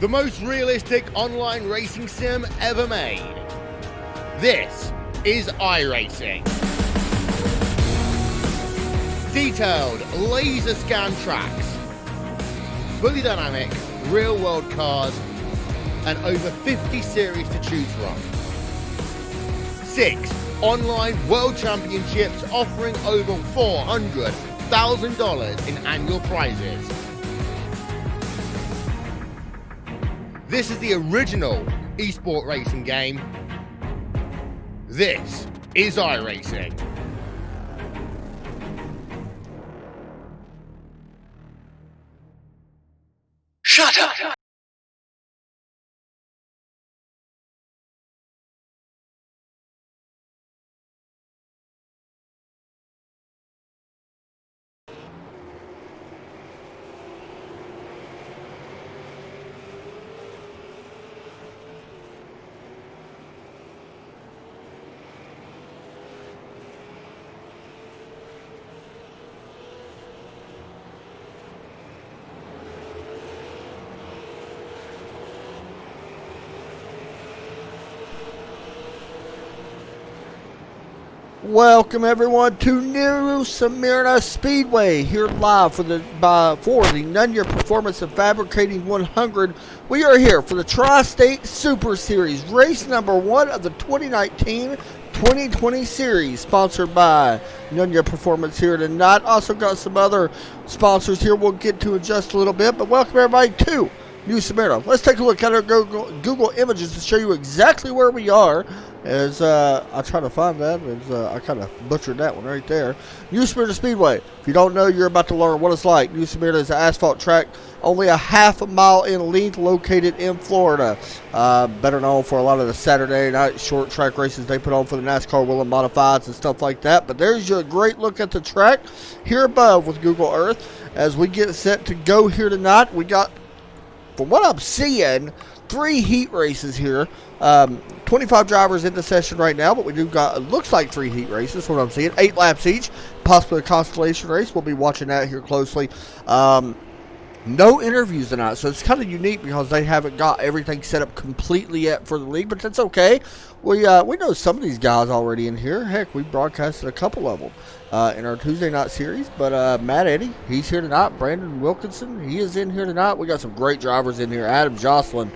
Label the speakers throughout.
Speaker 1: the most realistic online racing sim ever made. This is iRacing. Detailed laser scan tracks, fully dynamic real world cars, and over 50 series to choose from. 6 online world championships offering over $400,000 in annual prizes. This is the original esport racing game. This is iRacing.
Speaker 2: Shut up!
Speaker 3: Welcome everyone to New Smyrna Speedway, here live for the Nunya Performance and Fabricating 100. We are here for the Tri-State Super Series, race number 1 of the 2019-2020 series, sponsored by Nunya Performance here tonight. Also got some other sponsors here we'll get to in just a little bit, but welcome everybody to New Smyrna. Let's take a look at our Google Images to show you exactly where we are. As I try to find that, as I kind of butchered that one right there. New Smyrna Speedway. If you don't know, you're about to learn what it's like. New Smyrna is an asphalt track, only a half a mile in length, located in Florida. Better known for a lot of the Saturday night short track races they put on for the NASCAR Will and Modifieds and stuff like that. But there's your great look at the track here above with Google Earth. As we get set to go here tonight, we got, from what I'm seeing, 3 heat races here. 25 drivers in the session right now, but we do got, it looks like 3 heat races, what I'm seeing. 8 laps each, possibly a constellation race. We'll be watching that here closely. No interviews tonight, so it's kind of unique because they haven't got everything set up completely yet for the league, but that's okay. We know some of these guys already in here. Heck, we broadcasted a couple of them in our Tuesday night series, but Matt Eddy, he's here tonight. Brandon Wilkinson, he is in here tonight. We got some great drivers in here. Adam Jocelyn,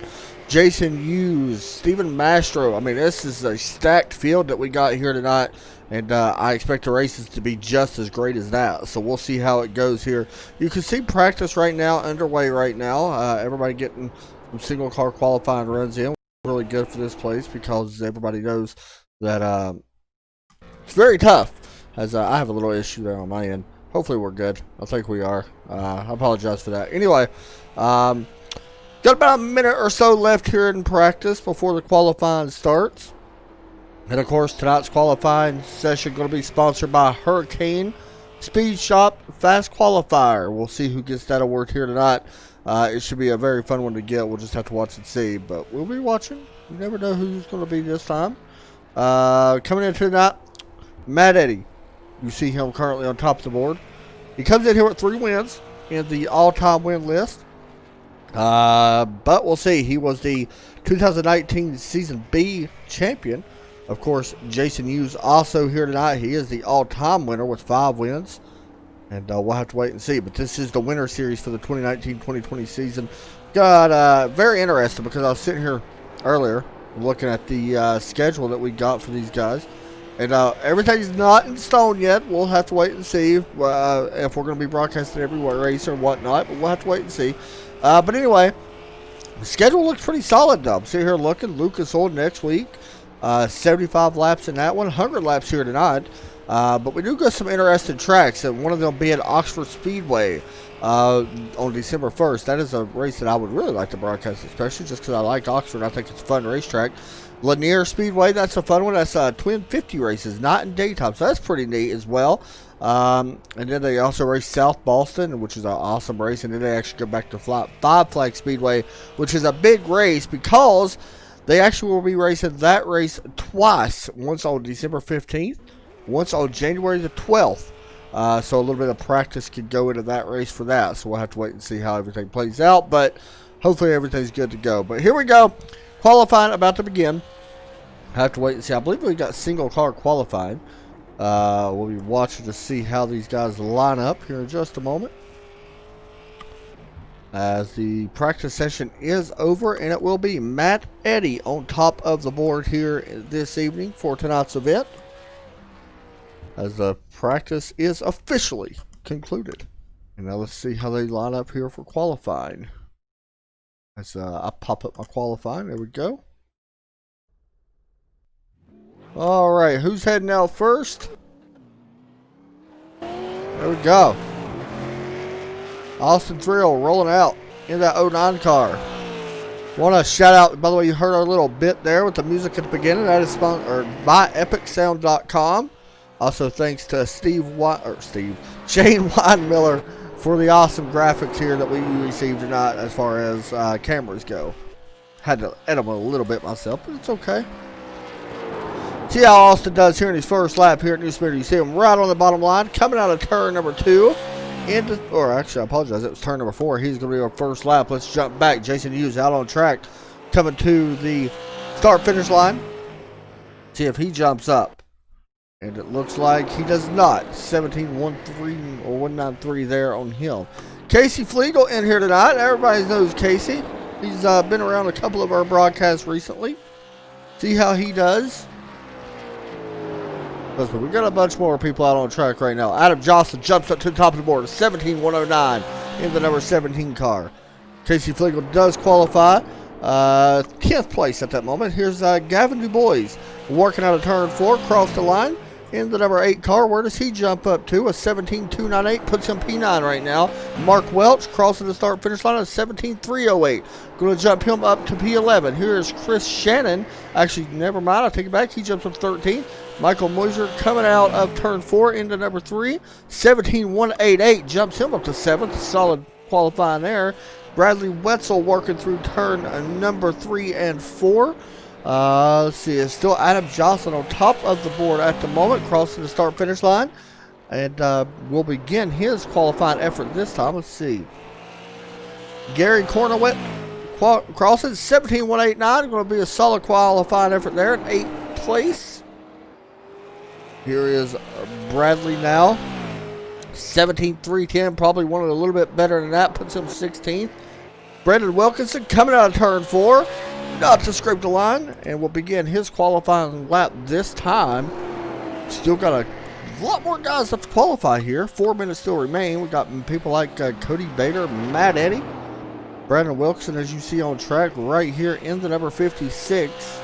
Speaker 3: Jason Hughes, Stephen Mastro. I mean, this is a stacked field that we got here tonight, and I expect the races to be just as great as that. So we'll see how it goes here. You can see practice right now, underway right now. Everybody getting some single car qualifying runs in. Really good for this place because everybody knows that it's very tough. As I have a little issue there on my end. Hopefully we're good. I think we are. I apologize for that. Anyway, got about a minute or so left here in practice before the qualifying starts. And of course, tonight's qualifying session going to be sponsored by Hurricane Speed Shop Fast Qualifier. We'll see who gets that award here tonight. It should be a very fun one to get. We'll just have to watch and see. But we'll be watching. You never know who's going to be this time. Coming in tonight, Matt Eddy. You see him currently on top of the board. He comes in here with 3 wins in the all-time win list. But we'll see. He was the 2019 Season B champion. Of course, Jason Hughes also here tonight. He is the all-time winner with 5 wins. And we'll have to wait and see. But this is the winner series for the 2019-2020 season. Got very interesting because I was sitting here earlier looking at the schedule that we got for these guys. And everything's not in stone yet. We'll have to wait and see if we're going to be broadcasting every race or whatnot. But we'll have to wait and see. But anyway, the schedule looks pretty solid, though. I'm sitting here looking. Lucas Oil next week. 75 laps in that one. 100 laps here tonight. But we do got some interesting tracks. And one of them being Oxford Speedway on December 1st. That is a race that I would really like to broadcast, especially just because I like Oxford. I think it's a fun racetrack. Lanier Speedway, that's a fun one. That's Twin 50 races, not in daytime. So that's pretty neat as well. And then they also race South Boston, which is an awesome race. And then they actually go back to Five Flag Speedway, which is a big race because they actually will be racing that race twice. Once on December 15th, once on January the 12th. So a little bit of practice could go into that race for that. So we'll have to wait and see how everything plays out. But hopefully everything's good to go. But here we go. Qualifying about to begin. I have to wait and see. I believe we got single car qualifying. We'll be watching to see how these guys line up here in just a moment. As the practice session is over, and it will be Matt Eddy on top of the board here this evening for tonight's event, as the practice is officially concluded. And now let's see how they line up here for qualifying. As I pop up my qualifying, there we go. All right, who's heading out first? There we go. Austin Thrill rolling out in that 09 car. Want to shout out, by the way, you heard our little bit there with the music at the beginning. That is sponsored by EpicSound.com. Also, thanks to Shane Weinmiller for the awesome graphics here that we received tonight as far as cameras go. Had to edit them a little bit myself, but it's okay. See how Austin does here in his first lap here at New Smyrna. You see him right on the bottom line, coming out of turn number 2. Or actually, I apologize, it was turn number 4. He's going to be our first lap. Let's jump back. Jason Hughes out on track, coming to the start-finish line. See if he jumps up. And it looks like he does not. 17.13 or 193 there on him. Casey Flegel in here tonight. Everybody knows Casey. He's been around a couple of our broadcasts recently. See how he does. Listen, we got a bunch more people out on track right now. Adam Johnson jumps up to the top of the board. 17.109 in the number 17 car. Casey Flegel does qualify. 10th place at that moment. Here's Gavin DuBois working out of turn 4. Cross the line in the number 8 car. Where does he jump up to? A 17.298 puts him P9 right now. Mark Welch crossing the start finish line at 17.308. Going to jump him up to P11. Here's Chris Shannon. Actually, never mind. I take it back. He jumps up 13. Michael Moiser coming out of turn 4 into number 3. 17.188 jumps him up to 7th. Solid qualifying there. Bradley Wetzel working through turn number 3 and 4. Let's see. It's still Adam Johnson on top of the board at the moment, crossing the start-finish line. And we'll begin his qualifying effort this time. Let's see. Gary Cornowit crossing 17.189. Going to be a solid qualifying effort there in 8th place. Here is Bradley now. 17.310, probably wanted a little bit better than that. Puts him 16th. Brendan Wilkinson coming out of turn 4. Not to scrape the line. And will begin his qualifying lap this time. Still got a lot more guys left to qualify here. 4 minutes still remain. We got people like Cody Bader, Matt Eddy. Brandon Wilkinson, as you see on track right here in the number 56.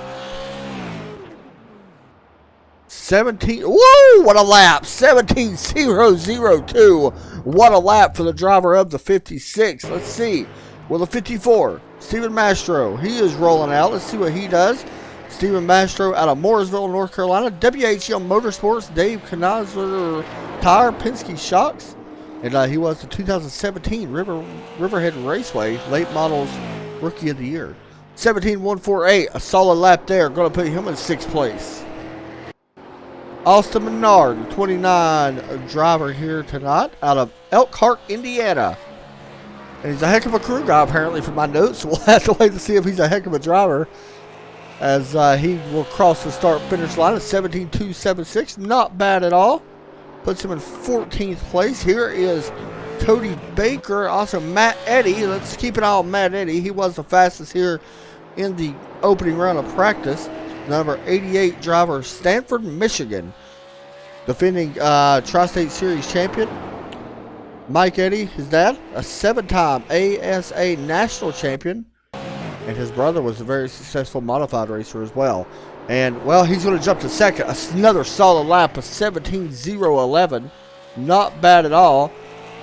Speaker 3: 17, woo, what a lap, 17.002, what a lap for the driver of the 56. Let's see, well, the 54, Stephen Mastro, he is rolling out. Let's see what he does. Stephen Mastro out of Mooresville, North Carolina. WHM Motorsports, Dave Knauser Tire, Penske Shocks, and he was the 2017 Riverhead Raceway Late Models Rookie of the Year. 17.148, a solid lap there, going to put him in 6th place. Austin Menard, 29 driver here tonight out of Elkhart, Indiana. And he's a heck of a crew guy, apparently, from my notes. We'll have to wait to see if he's a heck of a driver as he will cross the start-finish line at 17.276. Not bad at all. Puts him in 14th place. Here is Cody Baker, also Matt Eddy. Let's keep an eye on Matt Eddy. He was the fastest here in the opening round of practice. Number 88 driver, Stanford, Michigan. Defending Tri-State Series champion, Mike Eddy, his dad, a 7-time ASA national champion. And his brother was a very successful modified racer as well. And, well, he's going to jump to second. Another solid lap of 17.011. Not bad at all.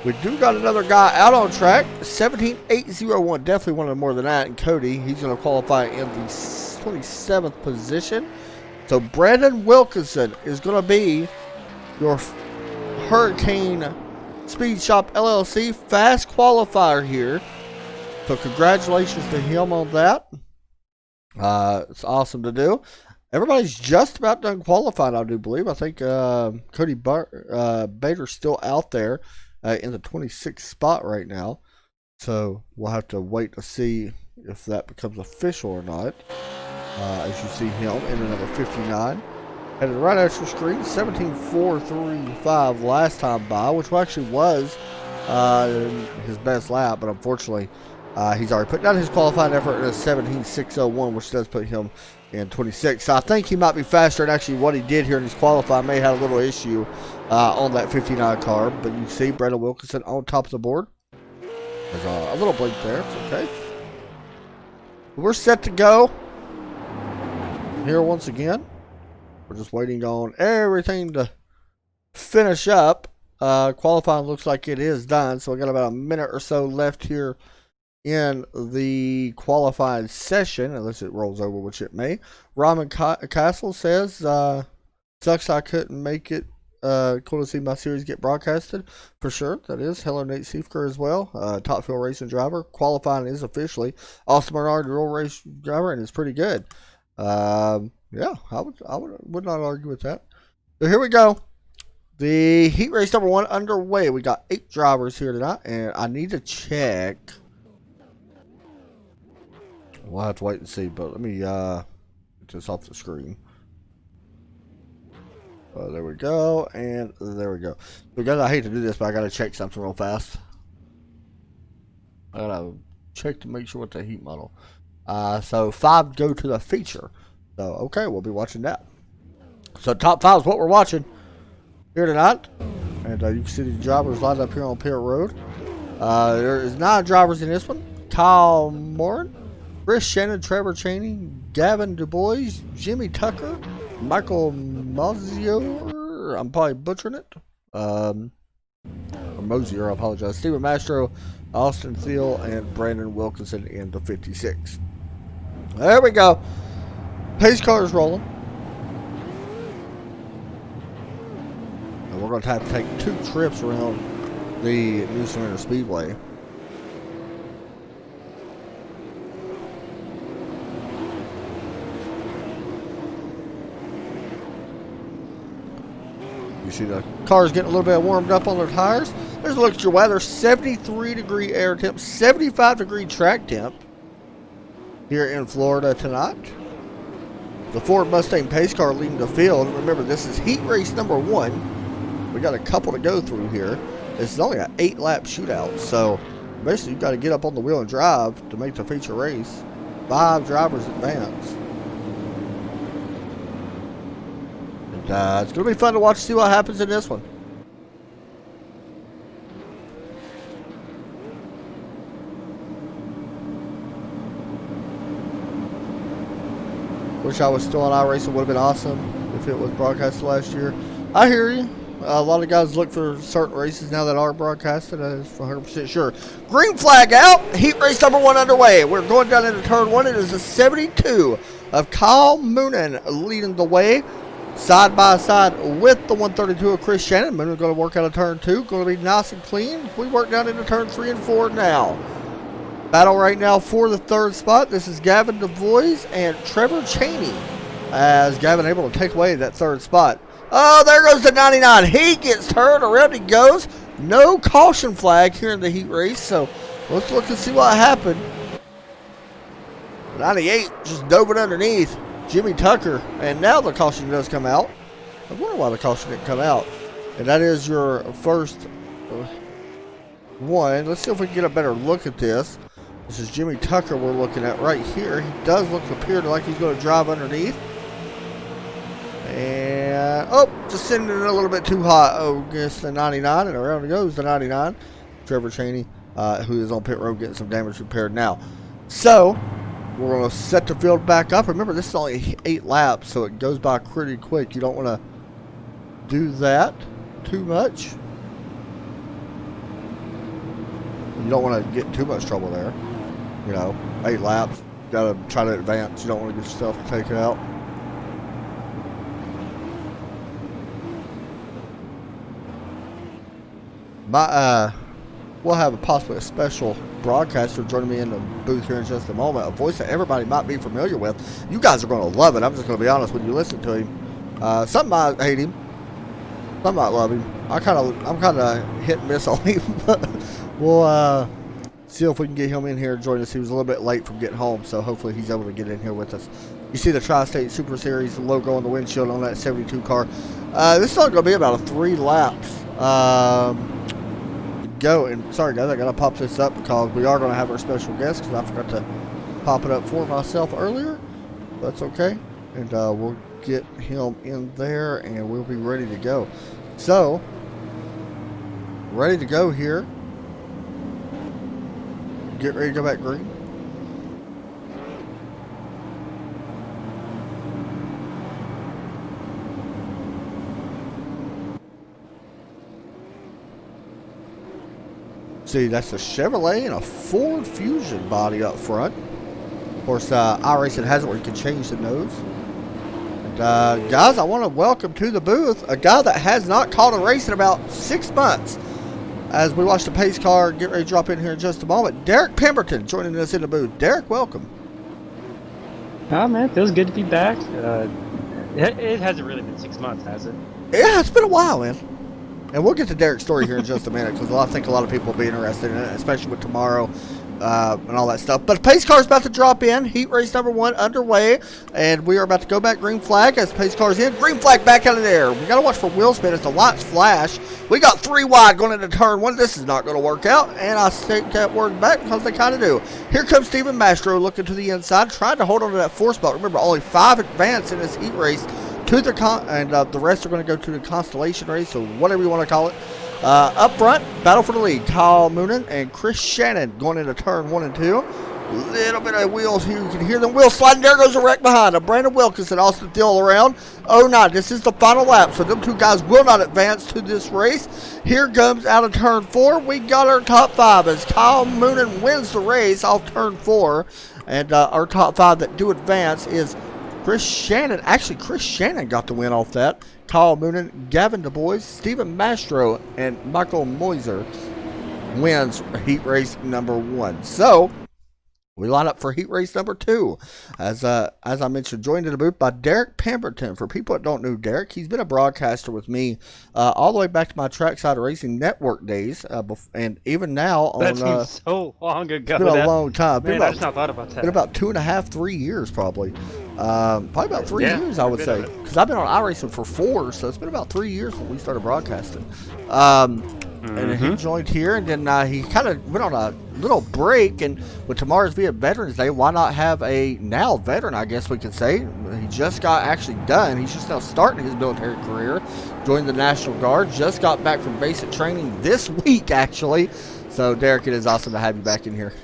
Speaker 3: We do got another guy out on track. 17.801. Definitely wanted more than that. And Cody, he's going to qualify in the 27th position. So Brandon Wilkinson is going to be your Hurricane Speed Shop LLC fast qualifier here. So congratulations to him on that. It's awesome to do. Everybody's just about done qualifying, I do believe. I think Cody Bader's still out there in the 26th spot right now. So we'll have to wait to see if that becomes official or not. As you see him in the number 59. Headed right at your screen, 17.435 last time by, which actually was his best lap, but unfortunately he's already put down his qualifying effort in a 17.601, which does put him in 26. So I think he might be faster, and actually what he did here in his qualifying may have a little issue on that 59 car, but you see Brandon Wilkinson on top of the board. There's a little blink there, it's okay. We're set to go here once again. We're just waiting on everything to finish up. Qualifying looks like it is done, so we got about a minute or so left here in the qualifying session, unless it rolls over, which it may. Ramen Castle says, sucks I couldn't make it. Cool to see my series get broadcasted. For sure, that is. Hello, Nate Seifker as well. Top field racing driver. Qualifying is officially Austin Bernard, real race driver, and it's pretty good. Yeah, I would not argue with that. So here we go. The heat race number 1 underway. We got 8 drivers here tonight, and I need to check. We'll have to wait and see, but let me get this off the screen. There we go, and there we go. So guys, I hate to do this, but I gotta check something real fast. I gotta check to make sure what the heat model. So 5 go to the feature. So, okay, we'll be watching that. So, top 5 is what we're watching here tonight. And you can see the drivers lined up here on Pitt Road. There is 9 drivers in this one. Kyle Morin, Chris Shannon, Trevor Chaney, Gavin DuBois, Jimmy Tucker, Michael Mosier, I'm probably butchering it. Or Mosier, I apologize. Steven Mastro, Austin Thiel, and Brandon Wilkinson in the 56. There we go. Pace car is rolling. And we're going to have to take 2 trips around the new Smyrna Speedway. You see the cars getting a little bit warmed up on their tires. There's a look at your weather. 73 degree air temp, 75 degree track temp here in Florida tonight. The Ford Mustang pace car leading the field. Remember, this is heat race number 1. We got a couple to go through here. This is only an 8-lap shootout, so basically you've got to get up on the wheel and drive to make the feature race. 5 drivers advance. And it's going to be fun to watch, see what happens in this one. Wish I was still on iRacing. Would have been awesome if it was broadcast last year. I hear you. A lot of guys look for certain races now that are broadcasted. That is 100% sure. Green flag out. Heat race number 1 underway. We're going down into turn 1. It is a 72 of Kyle Moonen leading the way. Side by side with the 132 of Chris Shannon. Moonen's going to work out of turn 2. Going to be nice and clean. We work down into turn 3 and 4 now. Battle right now for the 3rd spot. This is Gavin DuBois and Trevor Chaney. As Gavin able to take away that 3rd spot. Oh, there goes the 99. He gets turned. Around he goes. No caution flag here in the heat race. So let's look and see what happened. 98 just dove it underneath Jimmy Tucker. And now the caution does come out. I wonder why the caution didn't come out. And that is your first one. Let's see if we can get a better look at this. This is Jimmy Tucker we're looking at right here. He does appear like he's going to drive underneath. And, oh, just sending it a little bit too hot. Oh, gets the 99, and around goes the 99. Trevor Chaney, who is on pit road, getting some damage repaired now. So, we're going to set the field back up. Remember, this is only 8 laps, so it goes by pretty quick. You don't want to do that too much. You don't want to get too much trouble there. You know, 8 laps, got to try to advance. You don't want to get yourself taken out. We'll have possibly a special broadcaster joining me in the booth here in just a moment. A voice that everybody might be familiar with. You guys are going to love it. I'm just going to be honest when you listen to him. Some might hate him. Some might love him. I'm kind of hit and miss on him. We'll see if we can get him in here and join us. He was a little bit late from getting home, so hopefully he's able to get in here with us. You see the Tri-State Super Series logo on the windshield on that 72 car. This is only going to be about a 3 laps. Go. And sorry, guys, I got to pop this up because we are going to have our special guest because I forgot to pop it up for myself earlier. That's okay. And we'll get him in there and we'll be ready to go. So, ready to go here. Get ready to go back green. See, that's a Chevrolet and a Ford Fusion body up front. Of course, iRacing has it where you can change the nose. And, guys, I want to welcome to the booth a guy that has not caught a race in about 6 months. As we watch the pace car get ready to drop in here in just a moment, Derek Pemberton joining us in the booth. Derek, welcome.
Speaker 2: Oh, man, feels good to be back. It hasn't really been 6 months, has it?
Speaker 3: Yeah, it's been a while, man. And we'll get to Derek's story here in just a minute because I think a lot of people will be interested in it, especially with tomorrow and all that stuff. But pace car is about to drop in. Heat race number 1 underway. And we are about to go back green flag as pace car's in. Green flag back out of there. We got to watch for wheel spin as the lights flash. We got 3 wide going into turn 1. This is not going to work out. And I take that word back because they kind of do. Here comes Steven Mastro looking to the inside, trying to hold on to that 4 spot. Remember, only 5 advance in this heat race. To the the rest are going to go to the Constellation race, so whatever you want to call it. Up front, battle for the lead. Kyle Moonen and Chris Shannon going into turn 1 and 2. Little bit of wheels here. You can hear them wheels sliding. There goes a wreck behind them. Brandon Wilkinson, Austin Thiel around. Oh, no, this is the final lap, so them 2 guys will not advance to this race. Here comes out of turn 4. We got our top 5 as Kyle Moonen wins the race off turn 4. And our top 5 that do advance is Chris Shannon. Actually, Chris Shannon got the win off that. Kyle Moonen, Gavin Du Bois, Steven Mastro, and Michael Moiser wins heat race number 1. So, we line up for heat race number 2. As I mentioned, joined in the booth by Derek Pemberton. For people that don't know Derek, he's been a broadcaster with me all the way back to my Trackside Racing Network days. And even now on...
Speaker 2: That seems so long ago.
Speaker 3: It's been a long time.
Speaker 2: Man, I just not thought about that.
Speaker 3: Been about 2.5, 3 years probably. Probably about 3 years, I would say. Because I've been on iRacing for 4, so it's been about 3 years when we started broadcasting. And he joined here, and then he kind of went on a little break. And with tomorrow's being Veterans Day, why not have a now veteran, I guess we could say. He just got actually done. He's just now starting his military career. Joined the National Guard. Just got back from basic training this week, actually. So, Derek, it is awesome to have you back in here.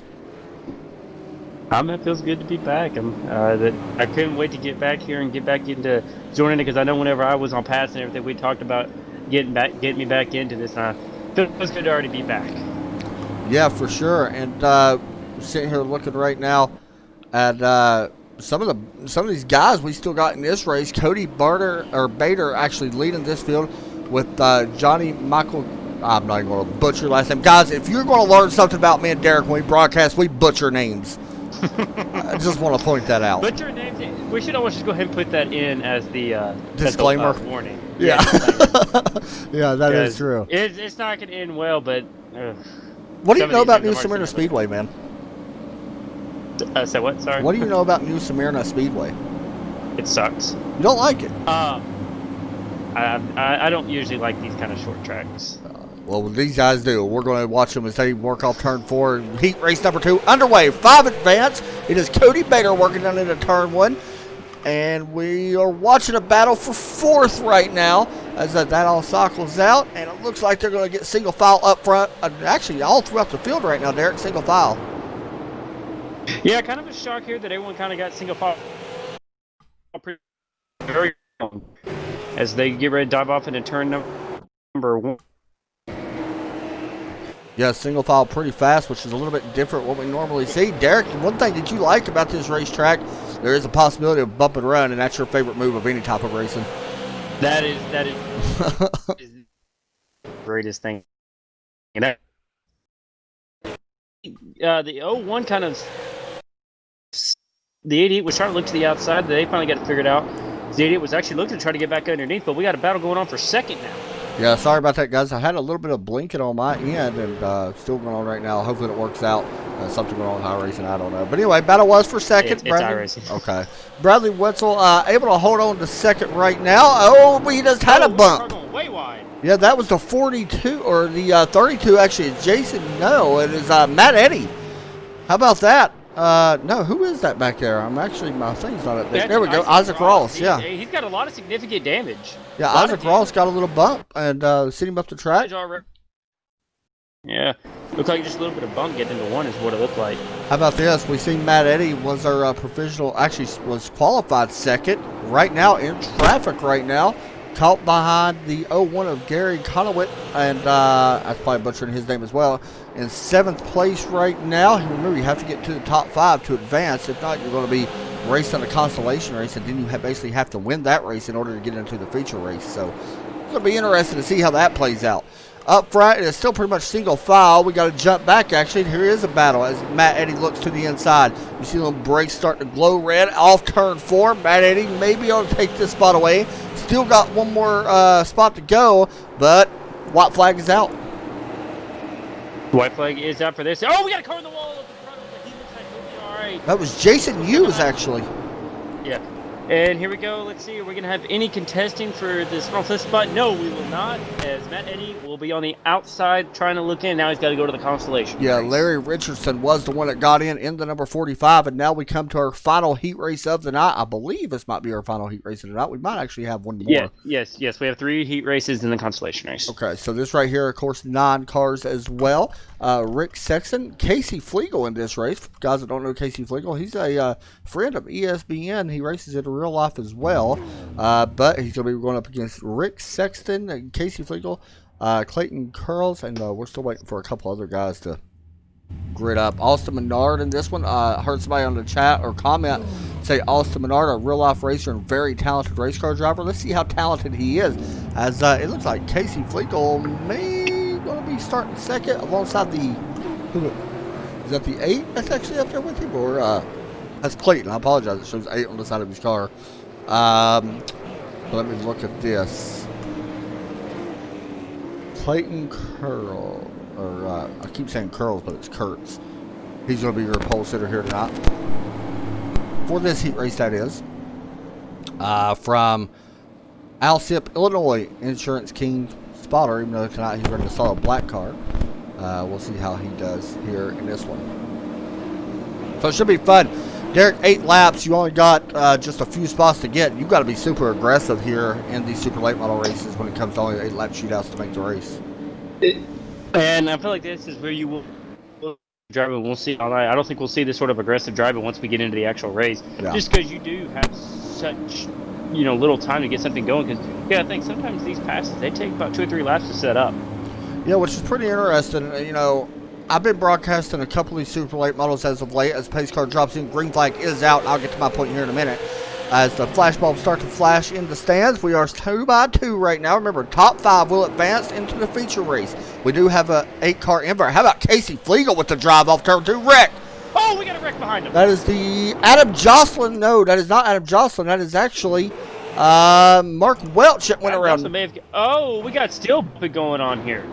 Speaker 2: It feels good to be back. I couldn't wait to get back here and get back into joining it because I know whenever I was on pass and everything, we talked about getting me back into this. It feels good to already be back. Yeah,
Speaker 3: for sure. And sitting here looking right now at some of these guys we still got in this race. Cody Bader actually leading this field with Johnny Michael. I'm not even going to butcher last name. Guys, if you're going to learn something about me and Derek when we broadcast, we butcher names. I just want to point that out.
Speaker 2: Butcher names. We should always just go ahead and put that in as the
Speaker 3: disclaimer.
Speaker 2: As the, warning.
Speaker 3: Yeah. Yeah, that is true.
Speaker 2: It's not going to end well, but...
Speaker 3: what do you know about New Smyrna Speedway, man?
Speaker 2: Say what? Sorry?
Speaker 3: What do you know about New Smyrna Speedway?
Speaker 2: It sucks.
Speaker 3: You don't like it?
Speaker 2: I don't usually like these kind of short tracks.
Speaker 3: Well, these guys do. We're going to watch them as they work off turn 4. Heat race number 2 underway. 5 advance. It is Cody Bader working down into turn 1. And we are watching a battle for 4th right now as that all cycles out. And it looks like they're going to get single file up front. Actually, all throughout the field right now, Derek, single file.
Speaker 2: Yeah, kind of a shock here that everyone kind of got single file very long as they get ready to dive off into turn number 1.
Speaker 3: Yeah, single file pretty fast, which is a little bit different what we normally see. Derek, one thing that you like about this racetrack, there is a possibility of bump and run, and that's your favorite move of any type of racing.
Speaker 2: That is the greatest thing. And the 01 kind of... The 88 was trying to look to the outside. They finally got it figured out. The 88 was actually looking to try to get back underneath, but we got a battle going on for second now.
Speaker 3: Yeah, sorry about that, guys. I had a little bit of blinking on my end, and still going on right now. Hopefully it works out. Something going on with iRacing, I don't know. But anyway, battle was for second.
Speaker 2: It's
Speaker 3: Bradley.
Speaker 2: iRacing.
Speaker 3: Okay. Bradley Wetzel able to hold on to second right now. Oh, we just had a bump.
Speaker 2: Going way wide.
Speaker 3: Yeah, that was the 42 or the 32. Actually, it's Jason. No, it is Matt Eddy. How about that? No, who is that back there? I'm actually, my thing's not up there. There we go. Isaac Ross. Yeah.
Speaker 2: He's got a lot of significant damage.
Speaker 3: Yeah, Isaac Ross got a little bump and sent him up the track.
Speaker 2: Yeah, looked like just a little bit of bump getting into one is what it looked like.
Speaker 3: How about this? We see Matt Eddy was our provisional, actually was qualified second. Right now in traffic right now. Caught behind the 01 of Gary Conowit, and I'm probably butchering his name as well. In 7th place right now. Remember, you have to get to the top 5 to advance. If not, you're going to be racing a consolation race, and then you basically have to win that race in order to get into the feature race. So it's going to be interesting to see how that plays out. Up front, it is still pretty much single file. We got to jump back, actually. Here is a battle as Matt Eddy looks to the inside. You see the brakes starting to glow red off turn 4. Matt Eddy may be able to take this spot away. Still got one more spot to go, but white flag is out.
Speaker 2: White flag is out for this. Oh, we got a car in the wall at the front of the looks like he'll be all right.
Speaker 3: That was Jason Hughes, actually.
Speaker 2: Yeah. And here we go. Let's see. Are we going to have any contesting for this fifth spot? No, we will not, as Matt Eddy will be on the outside trying to look in. Now he's got to go to the consolation
Speaker 3: Yeah,
Speaker 2: race.
Speaker 3: Larry Richardson was the one that got in the number 45, and now we come to our final heat race of the night. I believe this might be our final heat race of the night. We might actually have one more.
Speaker 2: Yeah, yes. We have 3 heat races in the consolation race.
Speaker 3: Okay, so this right here, of course, 9 cars as well. Rick Sexton, Casey Flegel in this race. For guys that don't know Casey Flegel, he's a friend of ESPN. He races in real life as well, but he's going to be going up against Rick Sexton and Casey Flegel, Clayton Curls, and we're still waiting for a couple other guys to grid up. Austin Menard in this one. I heard somebody on the chat or comment say Austin Menard, a real life racer and very talented race car driver. Let's see how talented he is, as it looks like Casey Flegel may going to be starting second alongside the, is that the 8 that's actually up there with him, or that's Clayton. I apologize, it shows 8 on the side of his car. But let me look at this. Clayton Curl, or I keep saying Curls, but it's Kurtz. He's going to be your pole sitter here tonight for this heat race, that is. From Alsip, Illinois, Insurance King spotter, even though tonight he's running a solid black car. We'll see how he does here in this one. So it should be fun. Derek, 8 laps. You only got just a few spots to get. You've got to be super aggressive here in these super late model races when it comes to only 8 lap shootouts to make the race.
Speaker 2: And I feel like this is where you will driving. We'll see all night. I don't think we'll see this sort of aggressive driving once we get into the actual race. Yeah. Just because you do have such little time to get something going. Because I think sometimes these passes they take about 2 or 3 laps to set up.
Speaker 3: Yeah, which is pretty interesting. I've been broadcasting a couple of these super late models as of late. As pace car drops in, green flag is out. I'll get to my point here in a minute. As the flash bulbs start to flash in the stands, we are 2 by 2 right now. Remember, top 5 will advance into the feature race. We do have a 8-car invert. How about Casey Flegel with the drive off turn 2 wreck?
Speaker 2: Oh, we got a wreck behind him.
Speaker 3: That is the Adam Jocelyn. No, that is not Adam Jocelyn. That is actually Mark Welch that went around.
Speaker 2: We got steel going on here.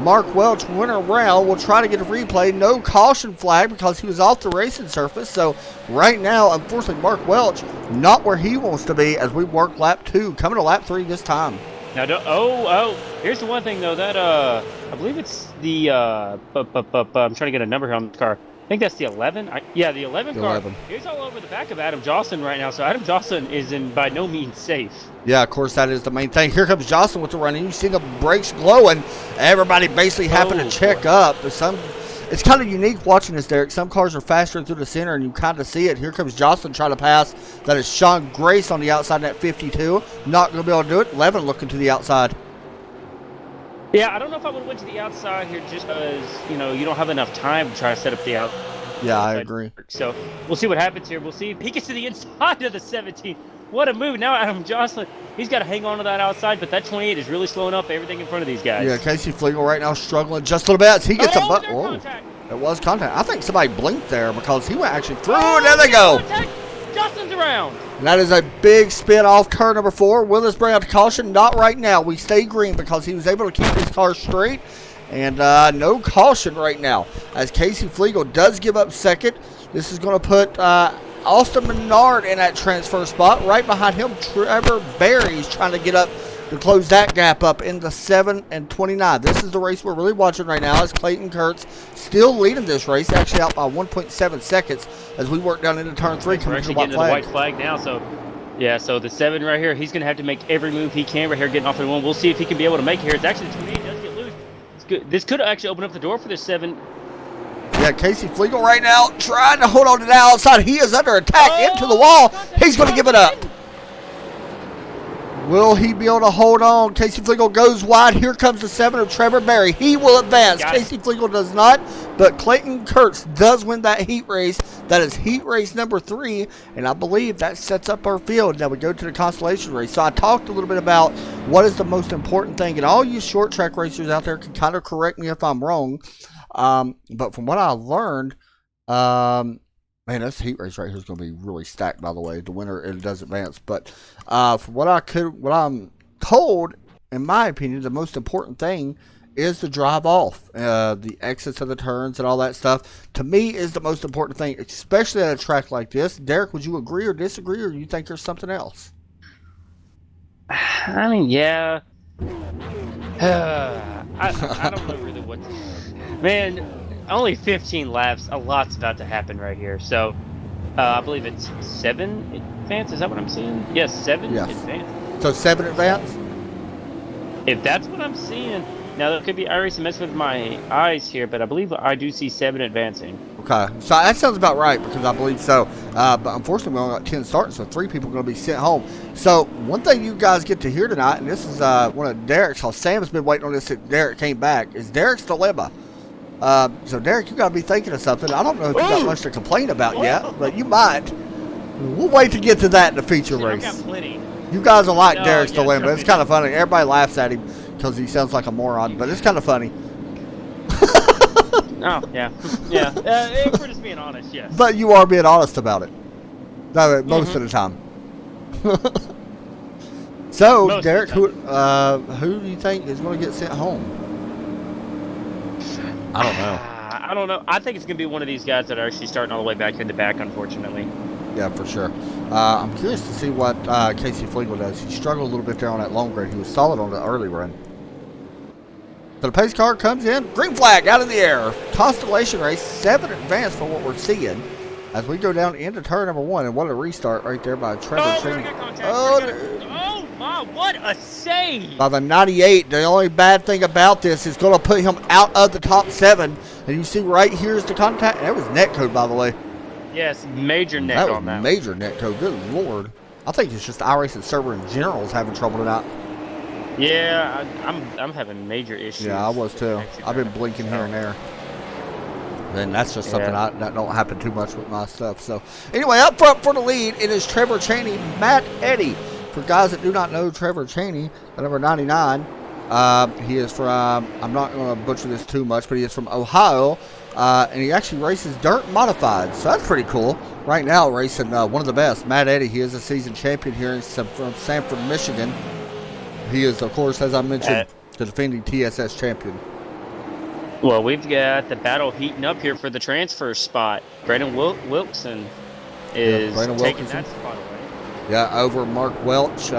Speaker 3: Mark Welch went around. We'll try to get a replay. No caution flag because he was off the racing surface. So right now, unfortunately, Mark Welch not where he wants to be as we work lap 2, coming to lap 3 this time.
Speaker 2: Now, here's the one thing though that I believe it's the I'm trying to get a number here on the car. I think that's the 11. The 11 car. It's all over the back of Adam Jocelyn right now. So Adam Jocelyn is by no means safe.
Speaker 3: Yeah, of course, that is the main thing. Here comes Jocelyn with the running. You see the brakes glowing. Everybody basically having to check up. It's kind of unique watching this, Derek. Some cars are faster through the center, and you kind of see it. Here comes Jocelyn trying to pass. That is Sean Grace on the outside in that 52. Not going to be able to do it. 11 looking to the outside.
Speaker 2: Yeah, I don't know if I would have went to the outside here just because, you don't have enough time to try to set up the outside.
Speaker 3: Yeah, I agree.
Speaker 2: So we'll see what happens here. We'll see if he gets to the inside of the 17. What a move. Now Adam Jocelyn, he's got to hang on to that outside, but that 28 is really slowing up everything in front of these guys.
Speaker 3: Yeah, Casey Flegel right now struggling just a little bit. He gets a butt. Whoa.
Speaker 2: Contact.
Speaker 3: It was contact. I think somebody blinked there because he went actually through. There they go.
Speaker 2: Contact. Jocelyn's around.
Speaker 3: And that is a big spin off turn number 4. Will this bring out the caution? Not right now. We stay green because he was able to keep his car straight. And no caution right now. As Casey Flegel does give up second. This is going to put Austin Menard in that transfer spot. Right behind him, Trevor Berry's trying to get up to close that gap up into 7 and 29. This is the race we're really watching right now as Clayton Kurtz still leading this race, actually out by 1.7 seconds as we work down into turn 3.
Speaker 2: We're actually getting to the white flag now, so yeah, so the 7 right here, he's going to have to make every move he can right here getting off the 1. We'll see if he can be able to make it here. It's actually the 28 does get loose. It's good. This could actually open up the door for this 7.
Speaker 3: Yeah, Casey Flegel right now trying to hold on to the outside. He is under attack into the wall. He's going to give it up. Will he be able to hold on? Casey Flegel goes wide. Here comes the 7 of Trevor Berry. He will advance. Casey Flegel does not, but Clayton Kurtz does win that heat race. That is heat race number 3, and I believe that sets up our field. Now we go to the consolation race. So I talked a little bit about what is the most important thing, and all you short track racers out there can kind of correct me if I'm wrong. But from what I learned, man, this heat race right here is going to be really stacked, by the way. The winner, it does advance. But from what I'm told, in my opinion, the most important thing is the drive off. The exits of the turns and all that stuff, to me, is the most important thing, especially at a track like this. Derek, would you agree or disagree, or do you think there's something else?
Speaker 2: I mean, yeah. I don't know really what to... Man, only 15 laps. A lot's about to happen right here. So, I believe it's 7 advance. Is that what I'm seeing? Yes, 7 advance.
Speaker 3: So 7 advance?
Speaker 2: If that's what I'm seeing. Now, that could be I racing mess with my eyes here, but I believe I do see 7 advancing. Okay,
Speaker 3: so that sounds about right because I believe so. But unfortunately, we only got 10 starting, so 3 people are going to be sent home. So one thing you guys get to hear tonight, and this is one of Derek's, because Sam's been waiting on this since Derek came back, is Derek's dilemma. So Derek, you got to be thinking of something. I don't know if you got much to complain about yet, but you might. We'll wait to get to that in the feature race.
Speaker 2: I've got plenty.
Speaker 3: You guys will like Derek's dilemma. It's kind of funny. Everybody laughs at him because he sounds like a moron, but it's kind of funny.
Speaker 2: Oh, yeah. Yeah. If we're just being honest, yes.
Speaker 3: But you are being honest about it. No, most of the time. So, most Derek, who do you think is going to get sent home? I don't know.
Speaker 2: I don't know. I think it's going to be one of these guys that are actually starting all the way back in the back, unfortunately.
Speaker 3: Yeah, for sure. I'm curious to see what Casey Flegel does. He struggled a little bit there on that long grade. He was solid on the early run. So the pace car comes in. Green flag out of the air. Constellation race. 7 advance for what we're seeing as we go down into turn number 1. And what a restart right there by Trevor Cheney.
Speaker 2: Oh, my, what a save.
Speaker 3: By the 98. The only bad thing about this is going to put him out of the top 7. And you see right here's the contact. And that was net code, by the way.
Speaker 2: Yes, major net on that.
Speaker 3: Major net code. Good Lord. I think it's just the iRacing server in general is having trouble tonight.
Speaker 2: Yeah, I'm having major issues.
Speaker 3: Yeah, I was too. I've been blinking here and there. Then that's just something that don't happen too much with my stuff. So anyway, up front for the lead, it is Trevor Cheney, Matt Eddy. For guys that do not know Trevor Cheney, the number 99, he is from, I'm not going to butcher this too much, but he is from Ohio, and he actually races dirt modified. So that's pretty cool. Right now racing one of the best, Matt Eddy. He is a season champion here from Sanford, Michigan. He is, of course, as I mentioned, the defending TSS champion.
Speaker 2: Well, we've got the battle heating up here for the transfer spot. Brandon Wilkson is taking that spot away.
Speaker 3: Yeah, over Mark Welch.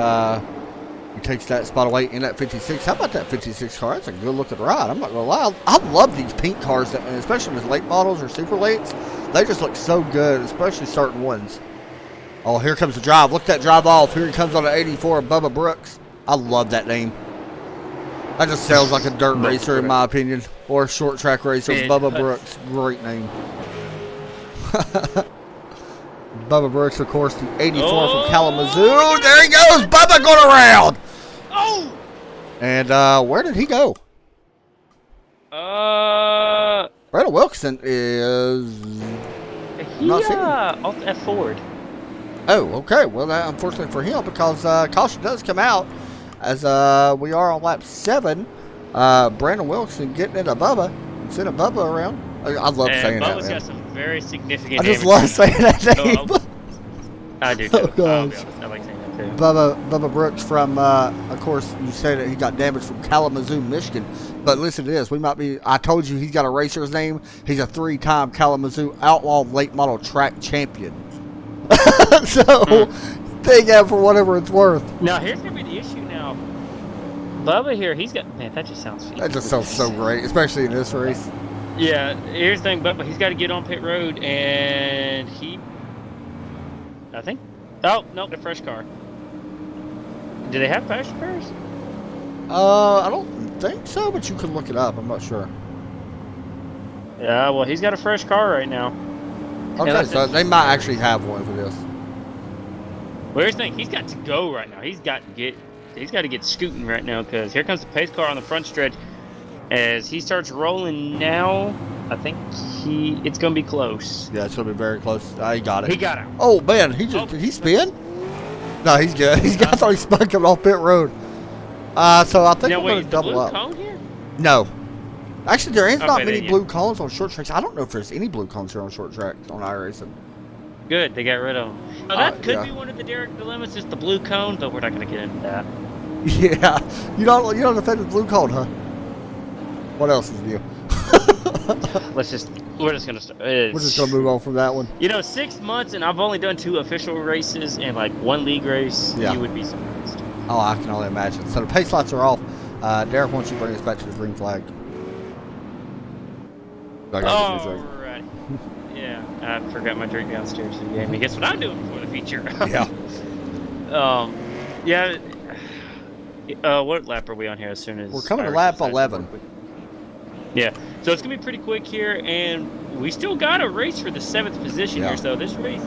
Speaker 3: He takes that spot away in that 56. How about that 56 car? That's a good-looking ride. I'm not going to lie. I love these pink cars, and especially with late models or super lates. They just look so good, especially certain ones. Oh, here comes the drive. Look at that drive off. Here he comes on the 84 of Bubba Brooks. I love that name. That just sounds like a dirt racer in my opinion. Or a short track racer. Bubba Brooks. Great name. Bubba Brooks, of course, the 84 from Kalamazoo. There he goes. Bubba going around.
Speaker 2: Oh!
Speaker 3: And where did he go? Brandon Wilkson is...
Speaker 2: off F Ford.
Speaker 3: Oh, okay. Well, that, unfortunately for him, because caution does come out as we are on lap 7. Brandon Wilkson getting into Bubba. Sending Bubba around. I love saying
Speaker 2: Bubba's
Speaker 3: that, man.
Speaker 2: got some very significant
Speaker 3: I just love saying that name.
Speaker 2: I do too.
Speaker 3: Oh,
Speaker 2: I'll be
Speaker 3: gosh.
Speaker 2: honest. I like saying that too.
Speaker 3: Bubba Brooks from, of course, you say that he got damaged from Kalamazoo, Michigan. But listen to this. I told you he's got a racer's name. He's a 3-time Kalamazoo Outlaw late model track champion. So, take that for whatever it's worth.
Speaker 2: Now, here's going to be the issue now. Bubba here, he's got... Man, that just sounds...
Speaker 3: That just sounds so great, especially in this race.
Speaker 2: Yeah, here's the thing, Bubba, he's got to get on pit road, and he... I think... Oh, no, the fresh car. Do they have passion cars?
Speaker 3: I don't think so, but you can look it up. I'm not sure.
Speaker 2: Yeah, well, he's got a fresh car right now.
Speaker 3: Okay, so they might actually have one for this.
Speaker 2: Well, here's the thing, he's got to go right now. He's got to get scooting right now, because here comes the pace car on the front stretch. As he starts rolling now, I think it's going to be close.
Speaker 3: Yeah, it's going to be very close. He got it.
Speaker 2: He got out.
Speaker 3: Oh, man, did he spin? No, he's good. I thought he spun coming off pit road. So I think
Speaker 2: now,
Speaker 3: we're going to double up.
Speaker 2: Cone here?
Speaker 3: No. Actually, there is not many
Speaker 2: yeah.
Speaker 3: blue cones on short tracks. I don't know if there's any blue cones here on short tracks on iRacing.
Speaker 2: Good, they got rid of them. Oh, that could
Speaker 3: yeah.
Speaker 2: be one of the Derek dilemmas, is the blue cone, but we're not going to get into that.
Speaker 3: Yeah. You don't defend the blue cone, huh? What else is new?
Speaker 2: We're just going to start.
Speaker 3: We're just going to move on from that one.
Speaker 2: 6 months, and I've only done 2 official races and like 1 league race.
Speaker 3: Yeah.
Speaker 2: You would be surprised.
Speaker 3: Oh, I can only imagine. So the pace lights are off. Derek, why don't you bring us back to the green flag?
Speaker 2: Alright. Yeah, I forgot my drink downstairs in the game. And guess what I'm doing before the feature?
Speaker 3: Yeah.
Speaker 2: Yeah. What lap are we on here as soon as...
Speaker 3: We're coming to lap 11.
Speaker 2: Yeah, so it's going to be pretty quick here, and we still got a race for the 7th position here, so this race...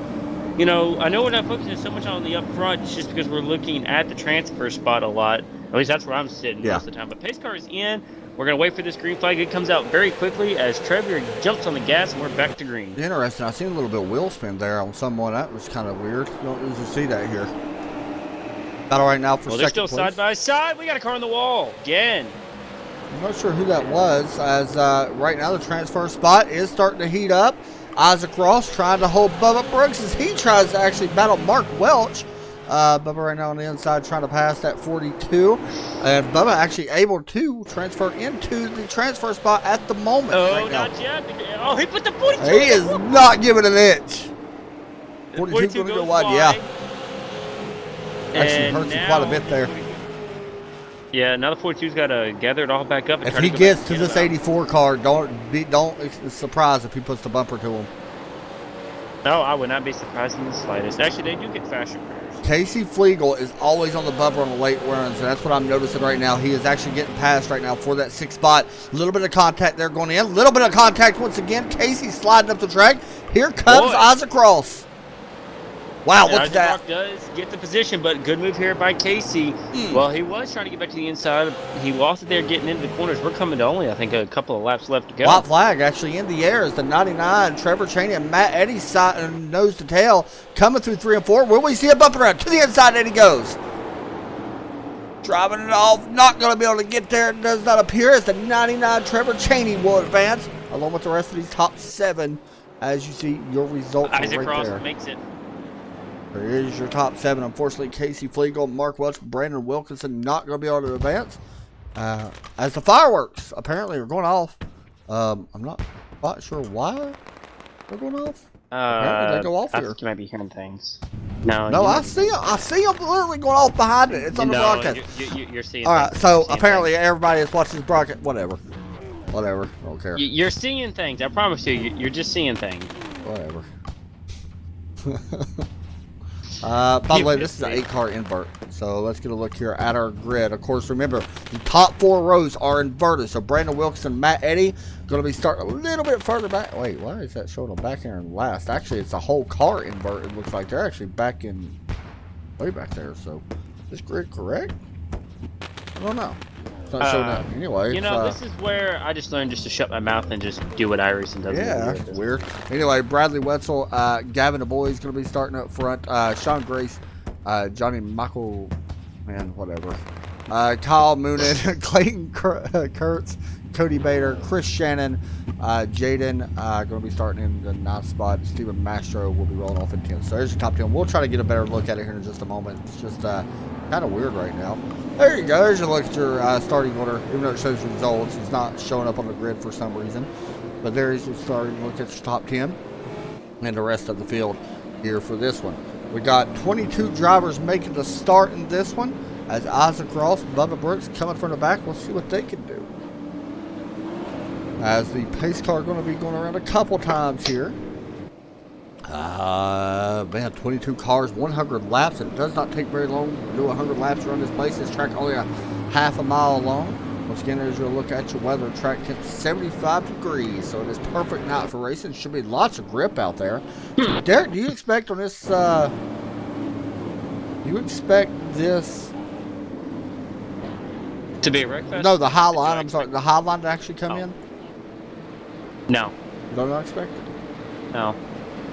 Speaker 2: I know we're not focusing so much on the up front just because we're looking at the transfer spot a lot. At least that's where I'm sitting most of the time. But pace car is in. We're going to wait for this green flag. It comes out very quickly as Trevor jumps on the gas, and we're back to green.
Speaker 3: Interesting. I seen a little bit of wheel spin there on someone. That was kind of weird. You don't usually see that here. Battle right now for second place.
Speaker 2: They're still side by side. We got a car on the wall again.
Speaker 3: I'm not sure who that was, as right now the transfer spot is starting to heat up. Isaac Ross trying to hold Bubba Brooks as he tries to actually battle Mark Welch. Bubba right now on the inside trying to pass that 42. And Bubba actually able to transfer into the transfer spot at the moment.
Speaker 2: Oh,
Speaker 3: right now.
Speaker 2: not yet. Oh, he put the 42.
Speaker 3: He is not giving an inch. 42 going to go wide, yeah. Actually hurts him quite a bit there.
Speaker 2: Yeah, now the 42's got to gather it all back up. And
Speaker 3: if he gets to this 84 car, don't be surprised if he puts the bumper to him.
Speaker 2: No, I would not be surprised in the slightest. Actually, they do get faster cars.
Speaker 3: Casey Flegel is always on the bumper on the late runs, and that's what I'm noticing right now. He is actually getting past right now for that 6th spot. A little bit of contact there going in. A little bit of contact once again. Casey sliding up the track. Here comes Isaac Ross. Wow, look at that.
Speaker 2: Rock does get the position, but good move here by Casey. Well, he was trying to get back to the inside. He lost it there getting into the corners. We're coming to only, I think, a couple of laps left to go.
Speaker 3: White flag actually in the air as the 99. Trevor Cheney and Matt Eddy nose to tail coming through 3 and 4. Will we see a bump around? To the inside, Eddie goes. Driving it off. Not going to be able to get there. It does not appear as the 99 Trevor Cheney will advance along with the rest of these top 7. As you see, your results
Speaker 2: Isaac
Speaker 3: right
Speaker 2: Ross
Speaker 3: there.
Speaker 2: makes it.
Speaker 3: There is your top 7. Unfortunately, Casey Flegel, Mark Welch, Brandon Wilkinson not going to be able to advance. As the fireworks apparently are going off. I'm not quite sure why they're going off. Apparently they go off here.
Speaker 2: I think you might be hearing things. No,
Speaker 3: I see them. I see them literally going off behind it. It's on the broadcast.
Speaker 2: You're seeing.
Speaker 3: All right, so apparently everybody is watching this broadcast. Whatever. I don't care.
Speaker 2: You're seeing things. I promise you. You're just seeing things.
Speaker 3: Whatever. By the way, this is an 8-car invert. So let's get a look here at our grid. Of course, remember, the top 4 rows are inverted. So Brandon Wilkinson, Matt Eddy, going to be starting a little bit further back. Wait, why is that showing them back here in last? Actually, it's a whole car invert. It looks like they're actually back in, way back there. So is this grid correct? I don't know. It's not showing that. Anyway,
Speaker 2: this is where I just learned just to shut my mouth and just do what iRacing does.
Speaker 3: Yeah, that's weird. Anyway, Bradley Wetzel, Gavin the boy is going to be starting up front. Sean Grace, Johnny Michael, man, whatever. Kyle Moonen, Clayton Kurtz, Cody Bader, Chris Shannon, Jaden going to be starting in the 9th spot. Steven Mastro will be rolling off in 10th. So there's the top 10. We'll try to get a better look at it here in just a moment. It's just kind of weird right now. There you go. There's your look at your starting order. Even though it shows results, it's not showing up on the grid for some reason. But there is your starting look at your top 10 and the rest of the field here for this one. We got 22 drivers making the start in this one. As Isaac Ross, Bubba Brooks coming from the back. We'll see what they can do. As the pace car going to be going around a couple times here. Man, 22 cars, 100 laps. And it does not take very long to do 100 laps around this place. This track only a half a mile long. Once again, as you look at your weather, track temp 75 degrees. So it is perfect night for racing. Should be lots of grip out there. Derek, do you expect on this, do you expect this
Speaker 2: to be a wreck fest?
Speaker 3: No, the high line. I'm sorry, the high line to actually come in.
Speaker 2: No.
Speaker 3: Don't not expect it.
Speaker 2: No.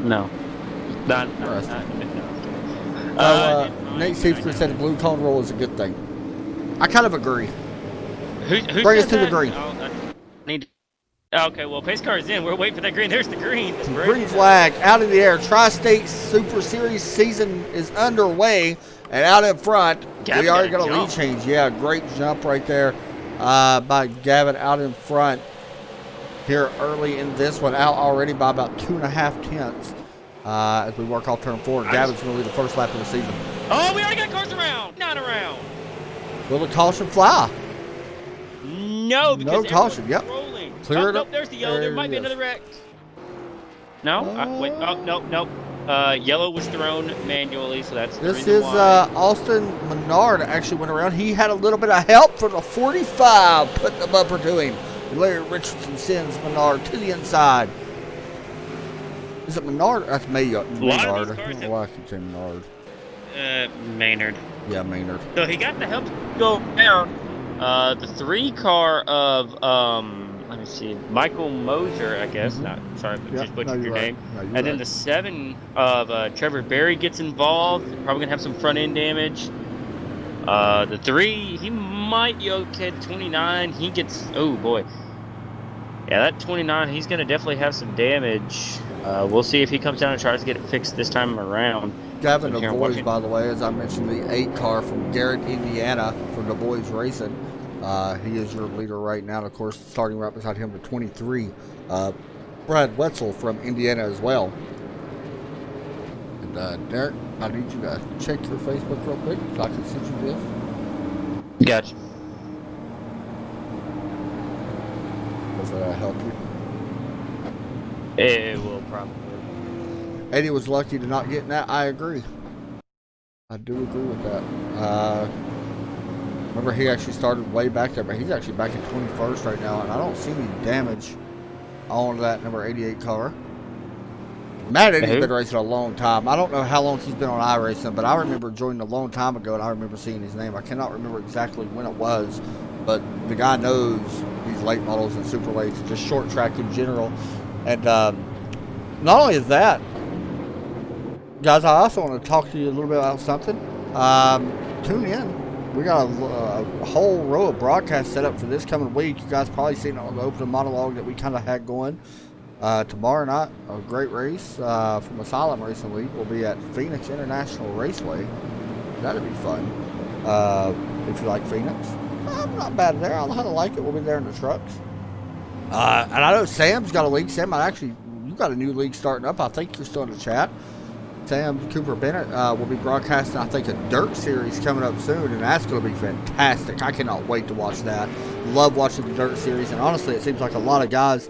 Speaker 2: Not.
Speaker 3: Nate Seifker said the blue cone roll is a good thing. I kind of agree.
Speaker 2: Who
Speaker 3: Bring us
Speaker 2: said
Speaker 3: to the
Speaker 2: that?
Speaker 3: green.
Speaker 2: Okay, well, pace car is in. We're waiting for that green. There's the green.
Speaker 3: Green flag out in the air. Tri-State Super Series season is underway, and out in front, we already got a lead change. Yeah, great jump right there by Gavin out in front here early in this one. Out already by about 2.5 tenths as we work off turn 4. Gavin's going to lead the first lap of the season.
Speaker 2: Oh, we already got cars around. Not around.
Speaker 3: Will the caution fly?
Speaker 2: No, because
Speaker 3: no caution. Yep.
Speaker 2: Rolling.
Speaker 3: Clear it up.
Speaker 2: Nope, there's the yellow. There might be another wreck. No? Wait. Oh, nope. Yellow was thrown manually, so that's the reason why.
Speaker 3: Austin Menard actually went around. He had a little bit of help from the 45, putting the bumper to him. Larry Richardson sends Menard to the inside. Is it Menard? That's Maynard. I don't know why I keep saying Menard.
Speaker 2: Maynard.
Speaker 3: Yeah, Maynard.
Speaker 2: So he got the help to go down. The 3 car of let me see, Michael Moser, I guess. Just butchered your name. And then the 7 of Trevor Berry gets involved. Probably gonna have some front end damage. The 3, he might be okay. The 29, he gets. Oh boy. Yeah, that 29, he's gonna definitely have some damage. We'll see if he comes down and tries to get it fixed this time around.
Speaker 3: Gavin DuBois, by the way, as I mentioned, the 8 car from Garrett, Indiana, from DuBois Racing. He is your leader right now. And of course, starting right beside him, the 23, Brad Wetzel from Indiana as well. And Derek, I need you to check your Facebook real quick so I can send you this.
Speaker 2: Gotcha.
Speaker 3: Does that help you?
Speaker 2: It will probably.
Speaker 3: Eddie was lucky to not get in that. I agree. I do agree with that. Remember, he actually started way back there, but he's actually back in 21st right now, and I don't see any damage on that number 88 car. Matt Eddie's been racing a long time. I don't know how long he's been on iRacing, but I remember joining a long time ago, and I remember seeing his name. I cannot remember exactly when it was, but the guy knows these late models and super lates, just short track in general. And not only is that, guys, I also want to talk to you a little bit about something. Tune in. We got a whole row of broadcasts set up for this coming week. You guys probably seen it on the opening monologue that we kind of had going. Tomorrow night, a great race from Asylum Racing League will be at Phoenix International Raceway. That'll be fun. If you like Phoenix, I'm not bad there. I'll like it. We'll be there in the trucks. And I know Sam's got a league. Sam, you got a new league starting up. I think you're still in the chat. Sam Cooper Bennett will be broadcasting, I think, a dirt series coming up soon, and that's going to be fantastic. I cannot wait to watch that. Love watching the dirt series, and honestly, it seems like a lot of guys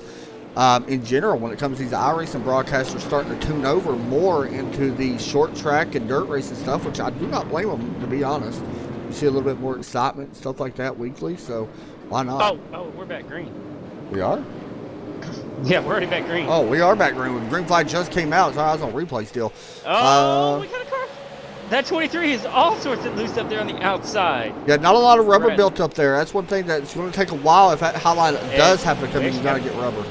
Speaker 3: in general, when it comes to these iRacing broadcasts, are starting to tune over more into the short track and dirt racing stuff, which I do not blame them, to be honest. You see a little bit more excitement and stuff like that weekly, so why not?
Speaker 2: Oh, we're back green.
Speaker 3: We are?
Speaker 2: Yeah, we're already back green.
Speaker 3: Oh, we are back green. The green flag just came out, so I was on replay still.
Speaker 2: Oh, we got a car. That 23 is all sorts of loose up there on the outside.
Speaker 3: Yeah, not a lot of rubber built up there. That's one thing that's going to take a while. If that highlight does happen to come in, you got to get rubber.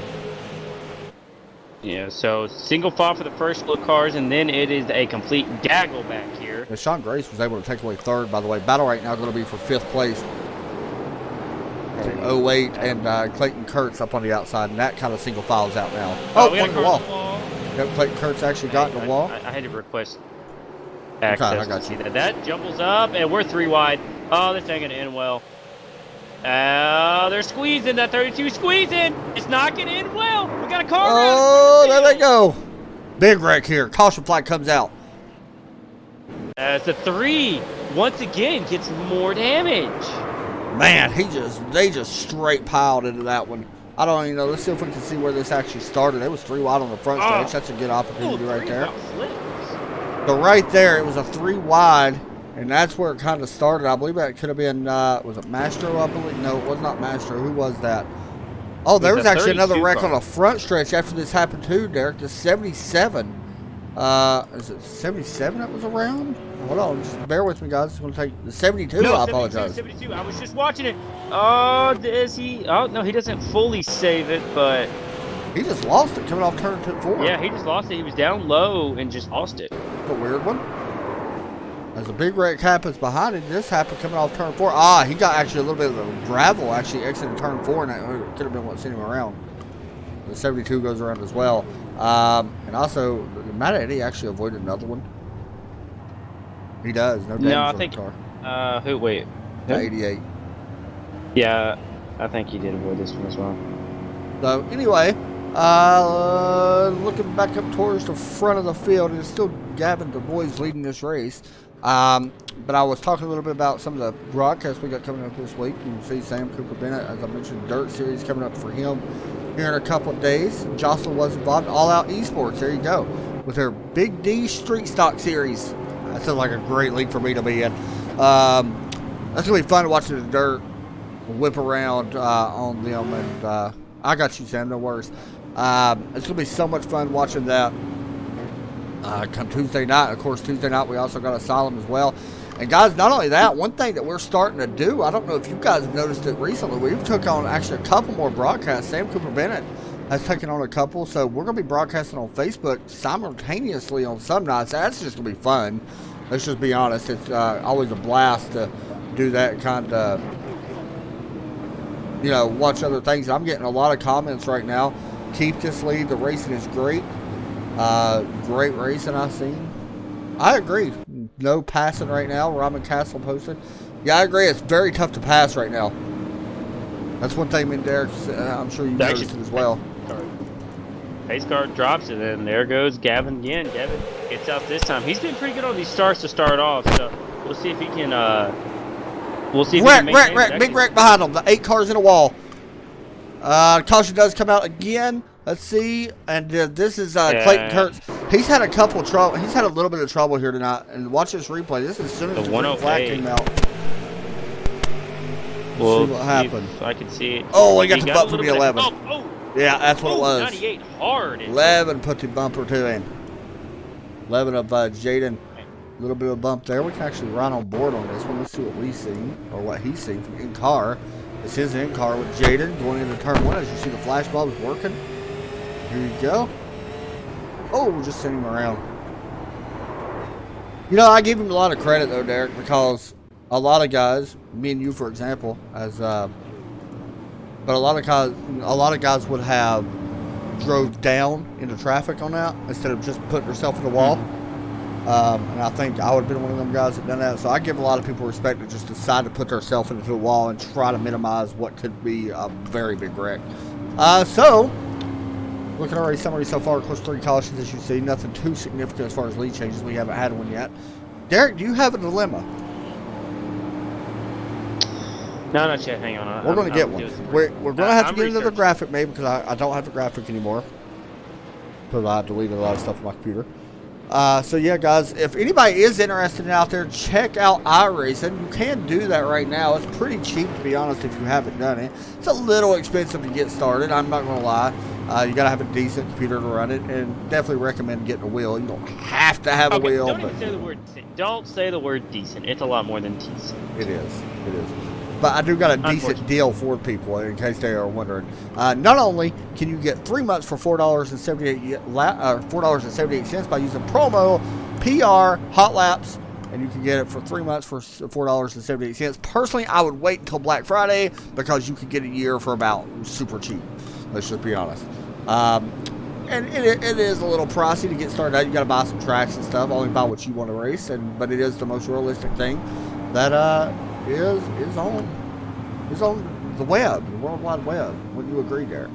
Speaker 2: Yeah, so single file for the first couple of cars, and then it is a complete gaggle back here.
Speaker 3: Yeah, Sean Grace was able to take away third, by the way. Battle right now is going to be for 5th place. 08 and Clayton Kurtz up on the outside, and that kind of single files out now.
Speaker 2: Oh,
Speaker 3: One in the wall. Yep, Clayton Kurtz actually got in the wall.
Speaker 2: I had to request access
Speaker 3: I got
Speaker 2: to see that. That jumbles up, and we're 3 wide. Oh, this ain't going to end well. They're squeezing. That 32 squeezing. It's not going to end well. We got a car.
Speaker 3: Oh, there they go. Big wreck here. Caution flag comes out.
Speaker 2: As the 3 once again gets more damage.
Speaker 3: Man, they just straight piled into that one. I don't even know. Let's see if we can see where this actually started. It was 3 wide on the front stretch. That's a good opportunity right there. So right there, it was a 3 wide, and that's where it kind of started. I believe that could have been, was it Mastro, I believe? No, it was not Mastro. Who was that? Oh, there was actually another wreck on the front stretch after this happened too, Derek. The 77. Is it 77 that was around? Hold on, just bear with me, guys. It's going to take the 72. No, I apologize.
Speaker 2: 72. I was just watching it. Oh, is he? Oh, no, he doesn't fully save it, but
Speaker 3: he just lost it coming off turn 4.
Speaker 2: Yeah, he just lost it. He was down low and just lost it.
Speaker 3: A weird one. As a big wreck happens behind him, this happened coming off turn 4. Ah, he got actually a little bit of the gravel actually exiting turn 4, and that could have been what sent him around. The 72 goes around as well. And also, Matt Eddie actually avoided another one. He does. No damage
Speaker 2: I
Speaker 3: on
Speaker 2: think.
Speaker 3: the car.
Speaker 2: Who? Wait.
Speaker 3: The 88.
Speaker 2: Yeah, I think he did avoid this one as well.
Speaker 3: So anyway, looking back up towards the front of the field, it's still Gavin Du Bois leading this race. But I was talking a little bit about some of the broadcasts we got coming up this week. You can see Sam Cooper Bennett, as I mentioned, Dirt Series coming up for him here in a couple of days. Jocelyn was involved in All Out Esports. There you go. With her Big D Street Stock Series. That sounds like a great league for me to be in. That's going to be fun watching the dirt whip around on them. And I got you, Sam. No worries. It's going to be so much fun watching that come Tuesday night. Of course, Tuesday night we also got Asylum as well. And guys, not only that, one thing that we're starting to do, I don't know if you guys have noticed it recently, we've took on actually a couple more broadcasts. Sam Cooper Bennett has taken on a couple, so we're going to be broadcasting on Facebook simultaneously on some nights. That's just going to be fun. Let's just be honest. It's always a blast to do that kind of, watch other things. I'm getting a lot of comments right now. Keep this lead. The racing is great. Great racing I've seen. I agree. No passing right now. Robin Castle posted. Yeah, I agree. It's very tough to pass right now. That's one thing me and Derek, I'm sure you noticed it as well.
Speaker 2: Pace car drops it, and there goes Gavin again. Gavin gets out this time. He's been pretty good on these starts to start off, so we'll see if he can. We'll see if he can maintain
Speaker 3: big wreck behind him. The 8 cars in a wall. Caution does come out again. Let's see, and this is Clayton Kurtz. He's had a couple trouble. He's had a little bit of trouble here tonight. And watch this replay. This is as soon as the green flag came out.
Speaker 2: We'll
Speaker 3: see what happened.
Speaker 2: I can see it.
Speaker 3: Oh, he got the bump from the 11.
Speaker 2: Oh.
Speaker 3: Yeah, that's what it was.
Speaker 2: 98 hard.
Speaker 3: 11 put the bumper to him. 11 of Jaden. A little bit of a bump there. We can actually ride on board on this one. Let's see what we see, or what he's seen from in-car. It's his in-car with Jaden going into turn 1. As you see, the flash bulb is working. Here you go. Oh, we're just sending him around. I give him a lot of credit, though, Derek, because a lot of guys, me and you, for example, but a lot of guys would have drove down into traffic on that instead of just putting herself in the wall. And I think I would have been one of them guys that done that. So I give a lot of people respect that just decide to put themselves into the wall and try to minimize what could be a very big wreck. So, looking at our summary so far, of course, 3 cautions as you see. Nothing too significant as far as lead changes. We haven't had one yet. Derek, do you have a dilemma?
Speaker 2: No, not yet. Hang on.
Speaker 3: We're going to get one. We're going to have to get another graphic maybe because I don't have the graphic anymore. Because I deleted a lot of stuff on my computer. So yeah, guys, if anybody is interested in out there, check out iRacing. You can do that right now. It's pretty cheap, to be honest, if you haven't done it. It's a little expensive to get started, I'm not going to lie. You got to have a decent computer to run it, and definitely recommend getting a wheel. You don't have to have a wheel.
Speaker 2: Don't say the word decent. It's a lot more than decent.
Speaker 3: It is. But I do got a decent deal for people, in case they are wondering. Not only can you get 3 months for $4.78 by using promo PR Hot Laps and you can get it for 3 months for $4.78. Personally, I would wait until Black Friday because you could get a year for about super cheap. Let's just be honest. And it is a little pricey to get started out. You got to buy some tracks and stuff. Only buy what you want to race, but it is the most realistic thing that is on the web, the World Wide Web. Wouldn't you agree, Derek?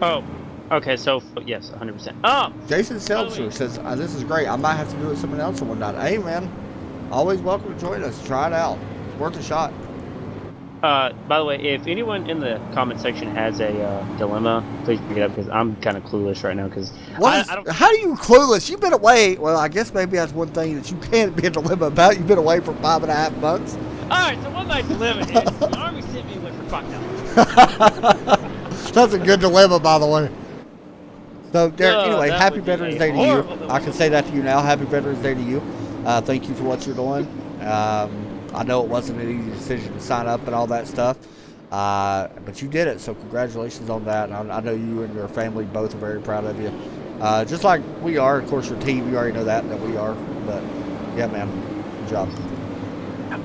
Speaker 2: Oh, okay. So yes, 100%.
Speaker 3: Jason Seltzer says this is great. I might have to do it with someone else or whatnot. Hey man, always welcome to join us. Try it out. Worth a shot.
Speaker 2: By the way, if anyone in the comment section has a dilemma, please bring it up because I'm kind of clueless right now. Because
Speaker 3: how are you clueless? You've been away. Well, I guess maybe that's one thing that you can't be a dilemma about. You've been away for 5.5 months.
Speaker 2: All right, so what my dilemma is? The Army sent me away for $5.
Speaker 3: That's a good dilemma, by the way. So, Derek, anyway,
Speaker 2: that
Speaker 3: happy
Speaker 2: would be
Speaker 3: Veterans
Speaker 2: a
Speaker 3: Day to
Speaker 2: horrible
Speaker 3: you.
Speaker 2: dilemma.
Speaker 3: I can say that to you now. Happy Veterans Day to you. Thank you for what you're doing. I know it wasn't an easy decision to sign up and all that stuff, but you did it, so congratulations on that. I know you and your family both are very proud of you, just like we are. Of course, your team, you already know that we are, but yeah, man, good job.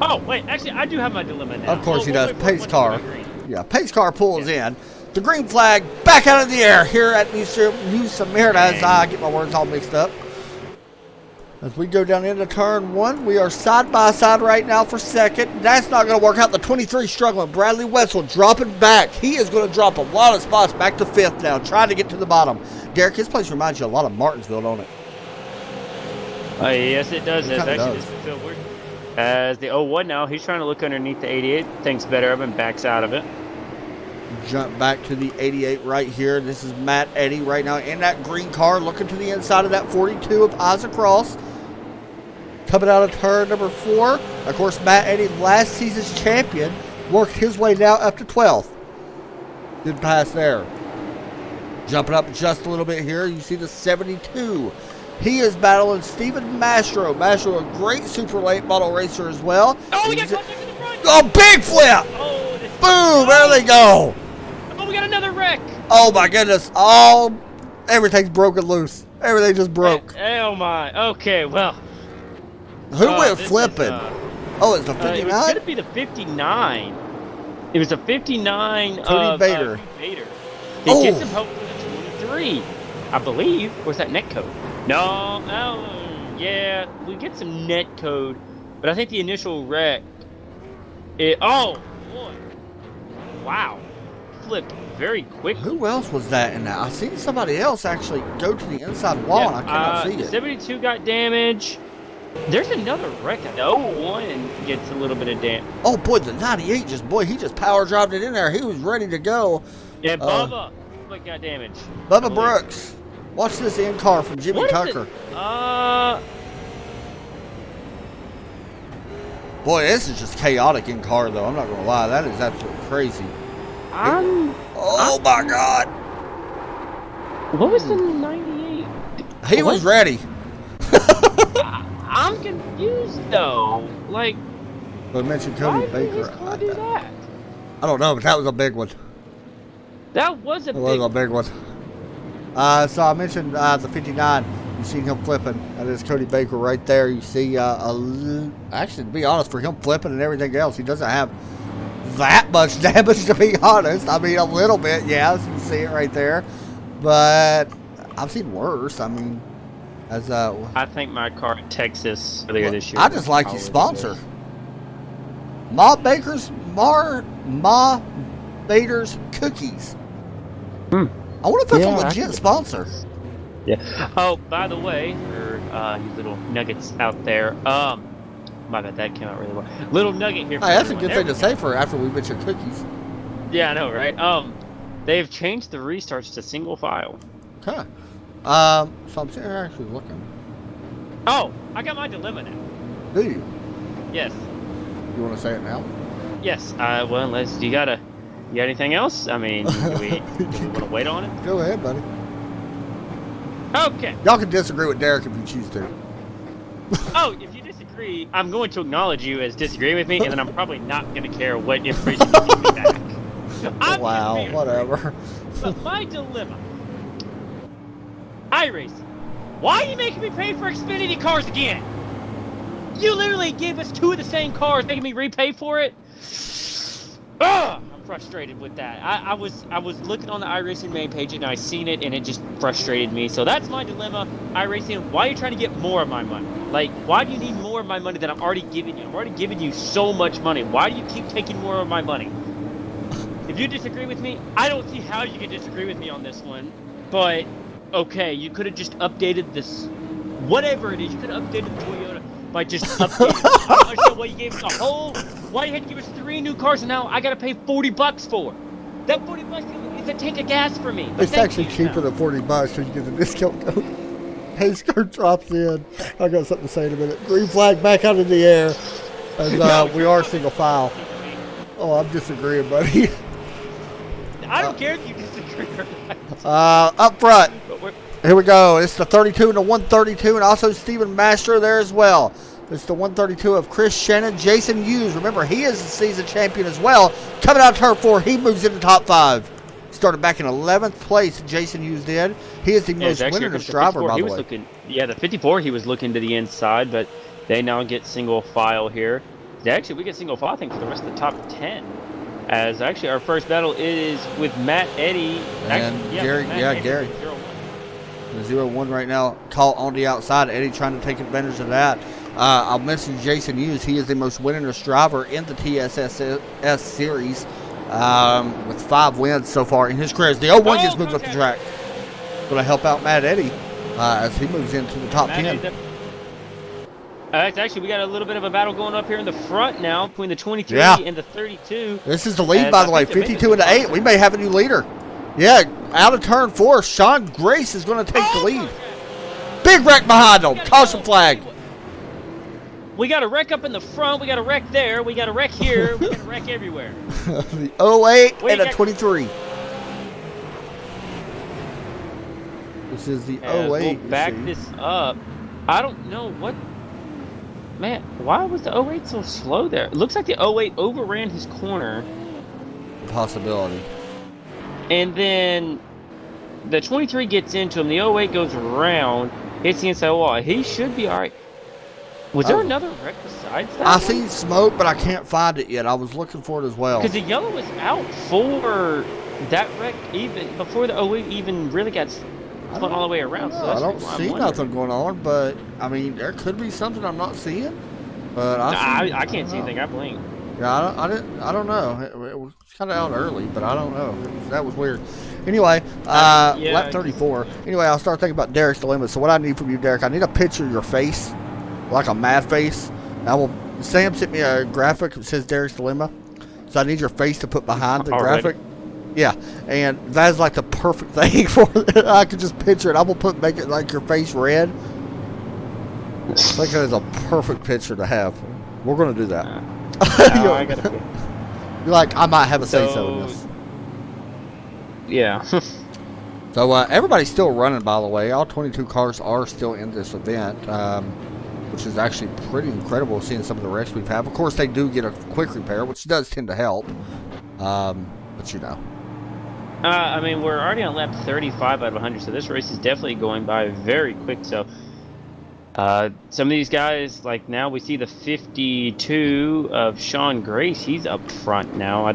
Speaker 2: Oh, wait, actually, I do have my dilemma now.
Speaker 3: Of course he does.
Speaker 2: Wait for
Speaker 3: Pace
Speaker 2: one
Speaker 3: car.
Speaker 2: to agree.
Speaker 3: Yeah, pace car pulls in. The green flag back out of the air here at New Smyrna as I get my words all mixed up. As we go down into turn 1, we are side by side right now for second. That's not going to work out. The 23 struggling. Bradley Wetzel dropping back. He is going to drop a lot of spots back to 5th now, trying to get to the bottom. Derek, this place reminds you a lot of Martinsville, don't it?
Speaker 2: Yes, it does.
Speaker 3: It
Speaker 2: It's
Speaker 3: kinda
Speaker 2: actually
Speaker 3: does.
Speaker 2: just feel weird. As the 01 now, he's trying to look underneath the 88. Thinks better of him, backs out of it.
Speaker 3: Jump back to the 88 right here. This is Matt Eddy right now in that green car, looking to the inside of that 42 of Isaac Ross. Coming out of turn number 4, of course, Matt Eddy, last season's champion, worked his way now up to 12th. Good pass there. Jumping up just a little bit here, you see the 72. He is battling Steven Mastro. Mastro, a great super late model racer as well.
Speaker 2: Oh, we got contact in the front!
Speaker 3: Oh, big flip!
Speaker 2: Oh, this
Speaker 3: Boom, there they go.
Speaker 2: Oh, we got another wreck!
Speaker 3: Oh my goodness, everything's broken loose. Everything just broke.
Speaker 2: Oh my, okay, well.
Speaker 3: Who went
Speaker 2: this
Speaker 3: flipping?
Speaker 2: is,
Speaker 3: It's the
Speaker 2: it
Speaker 3: 59?
Speaker 2: was going to be the 59. It was a 59
Speaker 3: Cody Bader.
Speaker 2: Bader.
Speaker 3: Oh.
Speaker 2: He gets him home to the 23, I believe. Where's that net code? No, yeah, we get some net code, but I think the initial wreck. Oh boy! Wow, flipped very quickly.
Speaker 3: Who else was that in that? I seen somebody else actually go to the inside wall and I cannot see it.
Speaker 2: 72 got damage. There's another wreck. The 01 gets a little bit of damage.
Speaker 3: Oh boy, the 98 he just power dropped it in there. He was ready to go.
Speaker 2: Yeah, Bubba got damage.
Speaker 3: Bubba Brooks. Watch this in car from Jimmy
Speaker 2: What is
Speaker 3: Tucker.
Speaker 2: it?
Speaker 3: Boy, this is just chaotic in car though. I'm not gonna lie, that is absolutely crazy. Oh my God!
Speaker 2: What was the 98?
Speaker 3: He was ready.
Speaker 2: I'm confused though. Like,
Speaker 3: We mentioned
Speaker 2: why
Speaker 3: Cody
Speaker 2: did
Speaker 3: Baker.
Speaker 2: his car do that?
Speaker 3: I don't know, but that was a big one.
Speaker 2: That was a
Speaker 3: It was a big one. So I mentioned the 59. You seen him flipping. That is Cody Baker right there. You see, actually, to be honest, for him flipping and everything else, he doesn't have that much damage, to be honest. I mean, a little bit, yes. You see it right there. But I've seen worse. I mean,
Speaker 2: I think my car in Texas earlier this year.
Speaker 3: I just like your sponsor. Ma Bader's Cookies. I wonder if that's a legit sponsor.
Speaker 2: Yeah. Oh, by the way, for you little nuggets out there, my bad, that came out really well. Little nugget here. For
Speaker 3: Hey, that's a
Speaker 2: everyone.
Speaker 3: good
Speaker 2: There
Speaker 3: thing
Speaker 2: we
Speaker 3: to
Speaker 2: go.
Speaker 3: say for after we mention cookies.
Speaker 2: Yeah, I know, right? They've changed the restarts to single file.
Speaker 3: Okay. So I'm sitting here actually looking.
Speaker 2: Oh, I got my dilemma now.
Speaker 3: Do you?
Speaker 2: Yes.
Speaker 3: You want to say it now?
Speaker 2: Yes. Well, unless you got anything else? I mean, do we want to wait on it?
Speaker 3: Go ahead, buddy.
Speaker 2: Okay.
Speaker 3: Y'all can disagree with Derek if you choose to.
Speaker 2: Oh, if you disagree, I'm going to acknowledge you as disagreeing with me, and then I'm probably not going to care what information you give me back. I'm
Speaker 3: Wow,
Speaker 2: gonna be
Speaker 3: whatever.
Speaker 2: But my dilemma, iRacing, why are you making me pay for Xfinity cars again? You literally gave us 2 of the same cars, making me repay for it. Ugh, I'm frustrated with that. I was looking on the iRacing main page and I seen it and it just frustrated me. So that's my dilemma. iRacing, why are you trying to get more of my money? Like, why do you need more of my money than I'm already giving you? I'm already giving you so much money. Why do you keep taking more of my money? If you disagree with me, I don't see how you can disagree with me on this one. But okay, you could have just updated this, whatever it is. You could have updated the Toyota by just updating. I don't understand why you gave us a whole. Why you had to give us 3 new cars and now I gotta pay $40 for? That $40 is a tank of gas for me.
Speaker 3: It's actually cheaper than $40 because you get the discount code. Hey, Skirt drops in. I got something to say in a minute. Green flag back out in the air. As we are single file. Oh, I'm disagreeing, buddy.
Speaker 2: I don't care if you disagree or not.
Speaker 3: Up front. Here we go. It's the 32 and the 132, and also Stephen Master there as well. It's the 132 of Chris Shannon. Jason Hughes, remember, he is the season champion as well. Coming out of turn 4, he moves into top 5. Started back in 11th place, Jason Hughes did. He is the most winner's driver, by the way.
Speaker 2: The 54, he was looking to the inside, but they now get single file here. Actually, we get single file, I think, for the rest of the top 10. As actually, our first battle is with Matt Eddy.
Speaker 3: And Gary. 0-1 right now. Call on the outside. Eddie trying to take advantage of that. I'll mention Jason Hughes. He is the most winningest driver in the TSS series with 5 wins so far in his career. As the 0-1 gets moved up the track. Going to help out Matt Eddy as he moves into the top 10.
Speaker 2: Actually, we got a little bit of a battle going up here in the front now between the 23 and the 32.
Speaker 3: This is the lead, by the way. 52 and the 8. We may have a new leader. Yeah, out of turn 4, Sean Grace is going to take the lead. Big wreck behind him. Caution flag.
Speaker 2: We got a wreck up in the front. We got a wreck there. We got a wreck here. We got a wreck everywhere.
Speaker 3: The 08 and a 23. This is the 08.
Speaker 2: We'll back this up. I don't know what. Man, why was the 08 so slow there? It looks like the 08 overran his corner.
Speaker 3: Possibility.
Speaker 2: And then the 23 gets into him. The 08 goes around, hits the inside wall. He should be all right. Was there another wreck besides that?
Speaker 3: I seen smoke, but I can't find it yet. I was looking for it as well.
Speaker 2: Because the yellow was out for that wreck even before the 08 even really got spun all the way around. So
Speaker 3: I don't see nothing going on, but I mean, there could be something I'm not seeing. But
Speaker 2: I can't see anything. I blinked.
Speaker 3: Yeah, I don't know. It was kind of out early, but I don't know. That was weird. Anyway, lap 34. Anyway, I'll start thinking about Derek's dilemma. So what I need from you, Derek, I need a picture of your face, like a mad face. Sam sent me a graphic that says Derek's dilemma. So I need your face to put behind the graphic. Yeah, and that's like the perfect thing for it. I could just picture it. I'm gonna make it like your face red. I think that is a perfect picture to have. We're gonna do that.
Speaker 2: I gotta
Speaker 3: You're like, I might have a say-so in this.
Speaker 2: Yeah.
Speaker 3: So everybody's still running, by the way. All 22 cars are still in this event, which is actually pretty incredible seeing some of the wrecks we've had. Of course, they do get a quick repair, which does tend to help. But you know.
Speaker 2: I mean, we're already on lap 35 out of 100, so this race is definitely going by very quick. So some of these guys, like now we see the 52 of Sean Grace. He's up front now.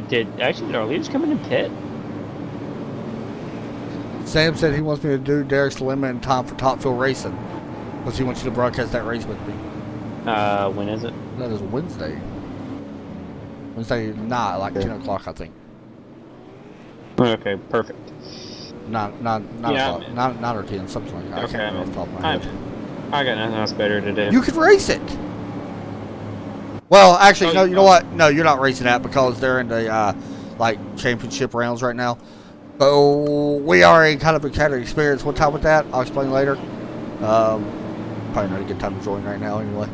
Speaker 2: Did our leaders coming in pit?
Speaker 3: Sam said he wants me to do Derek's dilemma in time for Top Fuel Racing. Because he wants you to broadcast that race with me.
Speaker 2: When is it?
Speaker 3: That is Wednesday. Wednesday night, like 10 o'clock, I think.
Speaker 2: Okay, perfect.
Speaker 3: 9 o'clock. 9 or 10, something like that.
Speaker 2: Okay,
Speaker 3: I can't remember off the top of my head.
Speaker 2: I got nothing else better to do.
Speaker 3: You could race it. Well, actually, no. You know what? No, you're not racing that because they're in the like championship rounds right now. So we already kind of had an experience one time with that. I'll explain later. Probably not a good time to join right now, anyway.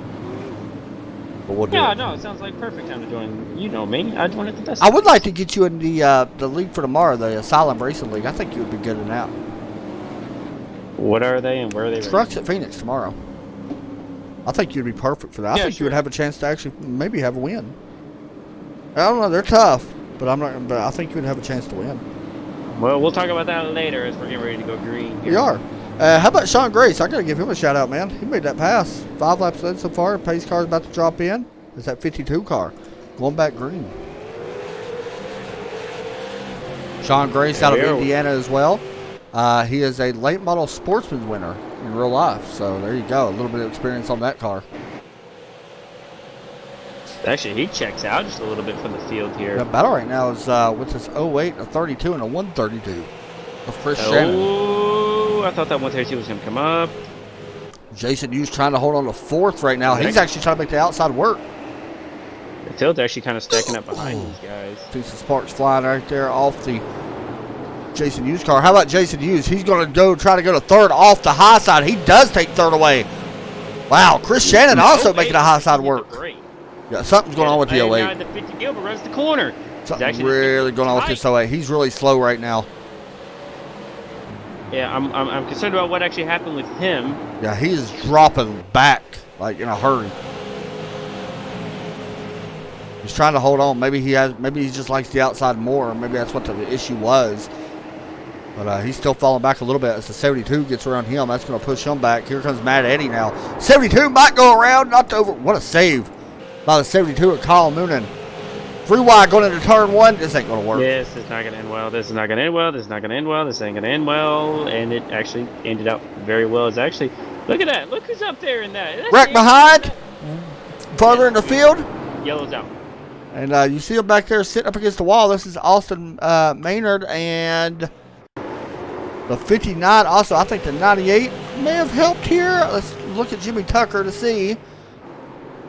Speaker 3: But we'll do it.
Speaker 2: No, it sounds like perfect time to join. You know me. I'd want it the best.
Speaker 3: I would like to get you in the league for tomorrow, the Asylum Racing League. I think you would be good in that.
Speaker 2: What are they and where are they?
Speaker 3: Trucks at Phoenix tomorrow. I think you'd be perfect for that. I think you would have a chance to actually maybe have a win. I don't know. They're tough, but I think you would have a chance to win.
Speaker 2: Well, we'll talk about that later as we're getting ready to go green.
Speaker 3: We are. How about Sean Grace? I got to give him a shout out, man. He made that pass. 5 laps in so far. Pace car is about to drop in. It's that 52 car going back green. Sean Grace out of Indiana as well. He is a late model sportsman winner in real life. So there you go. A little bit of experience on that car.
Speaker 2: Actually, he checks out just a little bit from the field here.
Speaker 3: The battle right now is with this 08, a 32, and a 132 of Chris Shannon.
Speaker 2: Oh, I thought that 132 was going to come up.
Speaker 3: Jason Hughes trying to hold on to 4th right now. He's actually trying to make the outside work.
Speaker 2: The field's actually kind of stacking up behind these guys.
Speaker 3: Piece of sparks flying right there off the Jason Hughes car. How about Jason Hughes? He's going to try to go to 3rd off the high side. He does take 3rd away. Wow, Chris Shannon also making a high side work. Yeah, something's going on with the 08.
Speaker 2: The 50 Gilbert runs the corner.
Speaker 3: Something really going on with this 08. He's really slow right now.
Speaker 2: Yeah, I'm concerned about what actually happened with him.
Speaker 3: Yeah, he is dropping back like in a hurry. He's trying to hold on. Maybe he just likes the outside more. Maybe that's what the issue was. But he's still falling back a little bit as the 72 gets around him. That's going to push him back. Here comes Matt Eddy now. 72 might go around, not over. What a save by the 72 at Kyle Moonen. 3 wide going into turn 1. This ain't going to work.
Speaker 2: This is not going to end well. This is not going to end well. This is not going to end well. This ain't going to end well. And it actually ended up very well. It's actually, look at that. Look who's up there in that.
Speaker 3: Wreck behind. Farther in the field.
Speaker 2: Yellow's out.
Speaker 3: And you see him back there sitting up against the wall. This is Austin Maynard and the 59. Also, I think the 98 may have helped here. Let's look at Jimmy Tucker to see.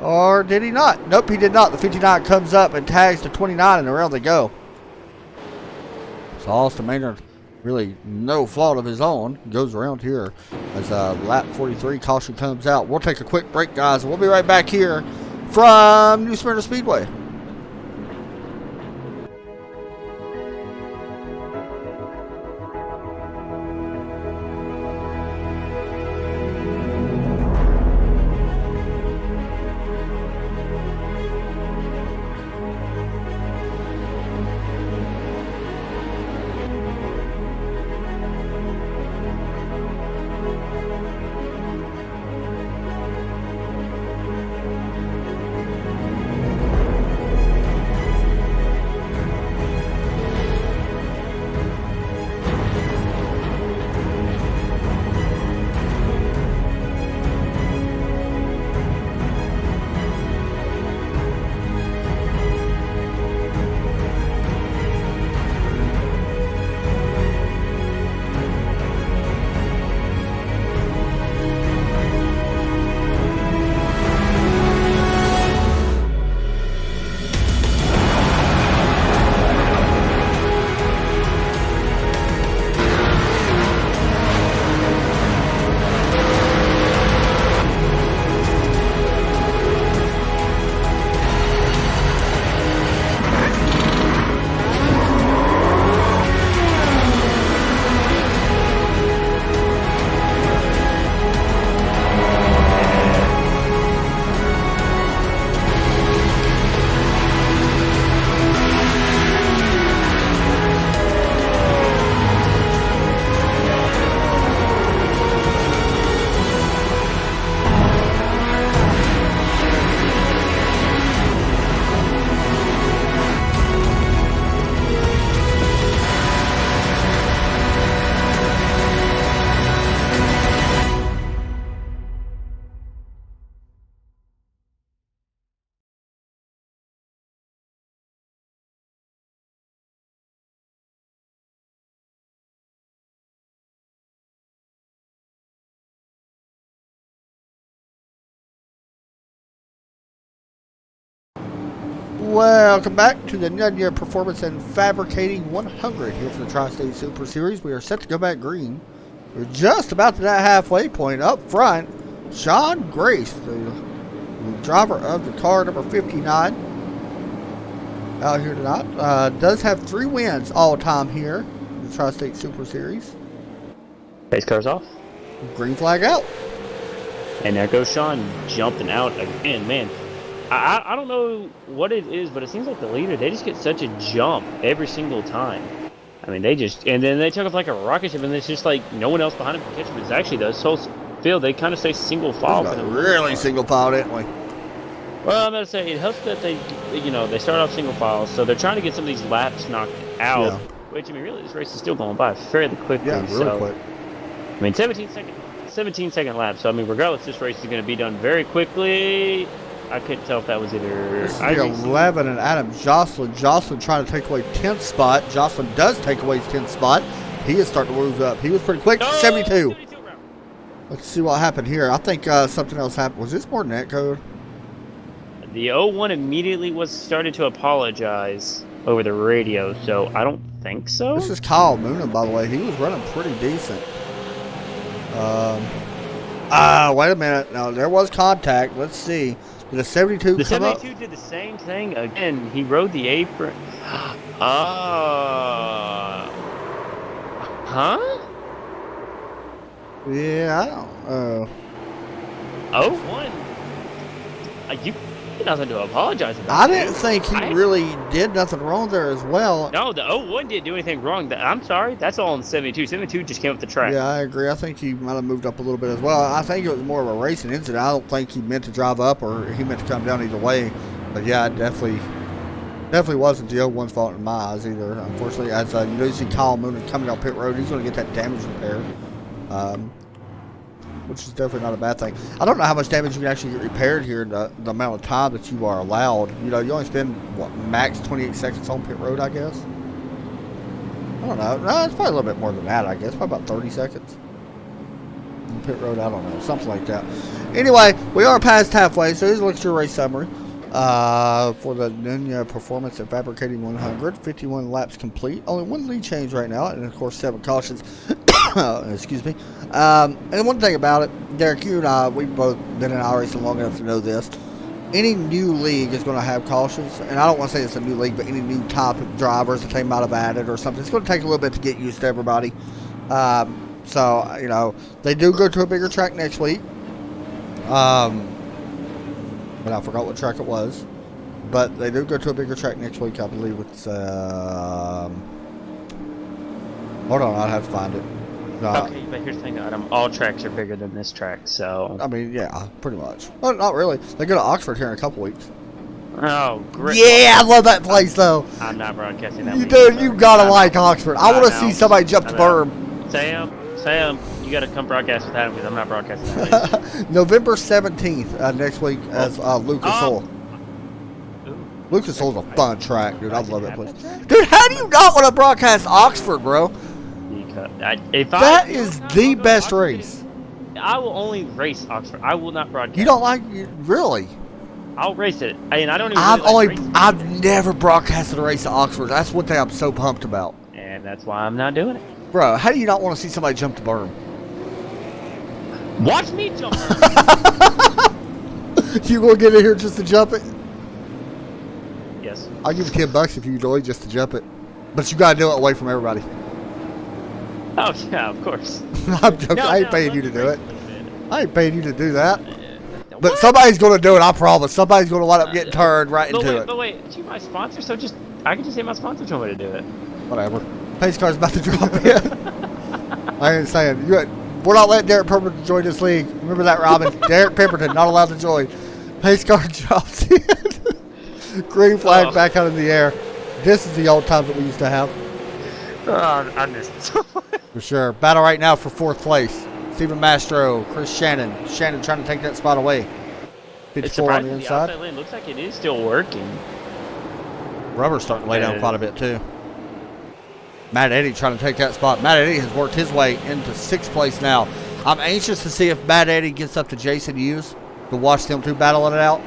Speaker 3: Or did he not? Nope, he did not. The 59 comes up and tags the 29, and around they go. So Austin Maynard, really no fault of his own, goes around here as lap 43 caution comes out. We'll take a quick break, guys, and we'll be right back here from New Smyrna Speedway. Welcome back to the Nunyear Performance and Fabricating 100 here for the Tri-State Super Series. We are set to go back green. We're just about to that halfway point. Up front, Sean Grace, the driver of the car number 59, out here tonight. Does have 3 wins all time here in the Tri-State Super Series.
Speaker 2: Pace car's off.
Speaker 3: Green flag out.
Speaker 2: And there goes Sean jumping out again, man. I don't know what it is, but it seems like the leader, they just get such a jump every single time. I mean, they just, and then they took off like a rocket ship, and it's just like no one else behind them can catch them. It's actually the whole field, they kind of stay single file for them.
Speaker 3: Really single file, didn't we?
Speaker 2: Well, I'm going to say it helps that they, they start off single file, so they're trying to get some of these laps knocked out.
Speaker 3: Yeah.
Speaker 2: Which, I mean, really, this race is still going by fairly quickly.
Speaker 3: Yeah, really quick.
Speaker 2: I mean, 17-second lap. So, I mean, regardless, this race is going to be done very quickly. I couldn't tell if that was either...
Speaker 3: This is the 11 and Adam Jocelyn. Jocelyn trying to take away 10th spot. Jocelyn does take away his 10th spot. He is starting to move up. He was pretty quick. 72. Let's see what happened here. I think something else happened. Was this more than that code?
Speaker 2: The 01 immediately started to apologize over the radio, so I don't think so.
Speaker 3: This is Kyle Moonen, by the way. He was running pretty decent. Wait a minute. No, there was contact. Let's see. Did the 72
Speaker 2: the
Speaker 3: come
Speaker 2: 72 did the same thing again. He rode the apron. Huh?
Speaker 3: Yeah, I don't.
Speaker 2: 01. You did nothing to apologize about.
Speaker 3: I didn't think he really did nothing wrong there as well.
Speaker 2: No, the 01 didn't do anything wrong. I'm sorry. That's all in 72. 72 just came up the track.
Speaker 3: Yeah, I agree. I think he might have moved up a little bit as well. I think it was more of a racing incident. I don't think he meant to drive up or he meant to come down either way. But yeah, it definitely wasn't the 01's fault in my eyes either. Unfortunately, as you do see Kyle Moonen coming down pit road, he's going to get that damage repaired. Which is definitely not a bad thing. I don't know how much damage you can actually get repaired here in the amount of time that you are allowed. You only spend, max 28 seconds on pit road, I guess? I don't know. No, it's probably a little bit more than that, I guess. Probably about 30 seconds. On pit road, I don't know. Something like that. Anyway, we are past halfway, so here's a look at your race summary. For the Nunya Performance and Fabricating 100, 51 laps complete. Only one lead change right now, and of course 7 cautions. Excuse me. And one thing about it, Derek, you and I, we've both been in our racing long enough to know this. Any new league is going to have cautions, and I don't want to say it's a new league, but any new type of drivers that they might have added or something. It's going to take a little bit to get used to everybody. So, they do go to a bigger track next week. But I forgot what track it was. But they do go to a bigger track next week. I believe it's... hold on, I'll have to find it.
Speaker 2: Okay, but here's the thing, Adam. All tracks are bigger than this track, so...
Speaker 3: I mean, yeah, pretty much. Well, not really. They go to Oxford here in a couple weeks.
Speaker 2: Oh, great.
Speaker 3: Yeah, I love that place, though.
Speaker 2: I'm not broadcasting that.
Speaker 3: You gotta like Oxford. I want to see somebody jump the berm.
Speaker 2: Sam, you gotta come broadcast with Adam because I'm not broadcasting that.
Speaker 3: November 17th, next week, as Lucas Oil. Lucas Oil's a fun track, dude. I love that place. Dude, how do you not want to broadcast Oxford, bro? That is the best race.
Speaker 2: I will only race Oxford. I will not broadcast.
Speaker 3: You don't like really?
Speaker 2: I'll race it. I mean, I don't even.
Speaker 3: I've never broadcasted a race at Oxford. That's one thing I'm so pumped about.
Speaker 2: And that's why I'm not doing it.
Speaker 3: Bro, how do you not want to see somebody jump the berm?
Speaker 2: Watch me jump.
Speaker 3: You gonna get in here just to jump it?
Speaker 2: Yes.
Speaker 3: I'll give you $10 if you join just to jump it, but you gotta do it away from everybody.
Speaker 2: Oh yeah, of course.
Speaker 3: I'm joking. I ain't paying you to do it. I ain't paying you to do that. But somebody's gonna do it. I promise. Somebody's gonna wind up getting turned right into it.
Speaker 2: But wait, you my sponsor, so I can just say my sponsor told me to do it.
Speaker 3: Whatever. Pace car's about to drop in. I ain't saying we're not letting Derek Pemberton join this league. Remember that, Robin? Derek Pemberton not allowed to join. Pace car drops in. Green flag back out in the air. This is the old times that we used to have.
Speaker 2: I missed it.
Speaker 3: For sure. Battle right now for 4th place. Stephen Mastro, Chris Shannon. Shannon trying to take that spot away. 54 on the inside.
Speaker 2: The outside lane looks like it is still working.
Speaker 3: Rubber's starting to lay down quite a bit too. Matt Eddy trying to take that spot. Matt Eddy has worked his way into 6th place now. I'm anxious to see if Matt Eddy gets up to Jason Hughes to watch them two battle it out.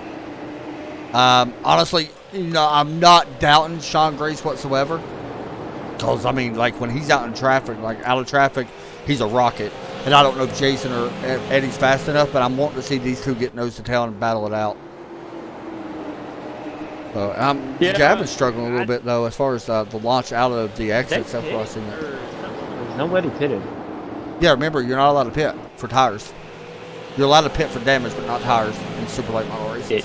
Speaker 3: Honestly, I'm not doubting Sean Grace whatsoever. Because, I mean, like, when he's out in traffic, out of traffic, he's a rocket. And I don't know if Jason or Eddie's fast enough, but I'm wanting to see these two get nose to tail and battle it out. So, Gavin's struggling a little bit, though, as far as the launch out of the exits. That's what I've seen.
Speaker 2: There's nobody pitted.
Speaker 3: Yeah, remember, you're not allowed to pit for tires. You're allowed to pit for damage, but not tires in super late model races.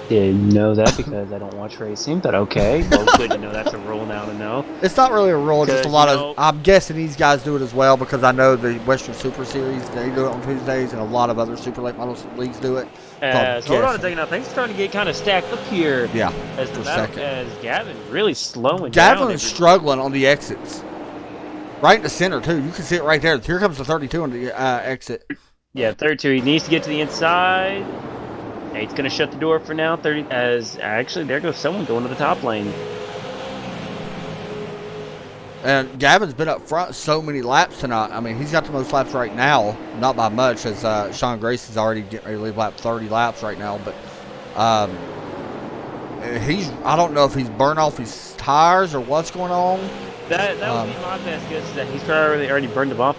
Speaker 2: Didn't know that because I don't watch racing, but okay. Well, good to know that's a rule now to know.
Speaker 3: It's not really a rule, just a
Speaker 2: 'Cause,
Speaker 3: lot
Speaker 2: you
Speaker 3: of.
Speaker 2: know-
Speaker 3: I'm guessing these guys do it as well because I know the Western Super Series, they do it on Tuesdays, and a lot of other Super Late Model leagues do it. So I'm
Speaker 2: Hold on a
Speaker 3: guessing.
Speaker 2: second now. Things are starting to get kind of stacked up here.
Speaker 3: Yeah,
Speaker 2: As
Speaker 3: for
Speaker 2: the
Speaker 3: a
Speaker 2: battle,
Speaker 3: second.
Speaker 2: as Gavin really slowing down.
Speaker 3: Gavin is struggling on the exits. Right in the center, too. You can see it right there. Here comes the 32 on the exit.
Speaker 2: Yeah, 32. He needs to get to the inside. Nate's going to shut the door for now. 30. As actually, there goes someone going to the top lane.
Speaker 3: And Gavin's been up front so many laps tonight. I mean, he's got the most laps right now. Not by much, as Sean Grace is already getting ready to leave lap 30 laps right now. But I don't know if he's burned off his tires or what's going on.
Speaker 2: That would be my best guess, is that he's probably already burned them off.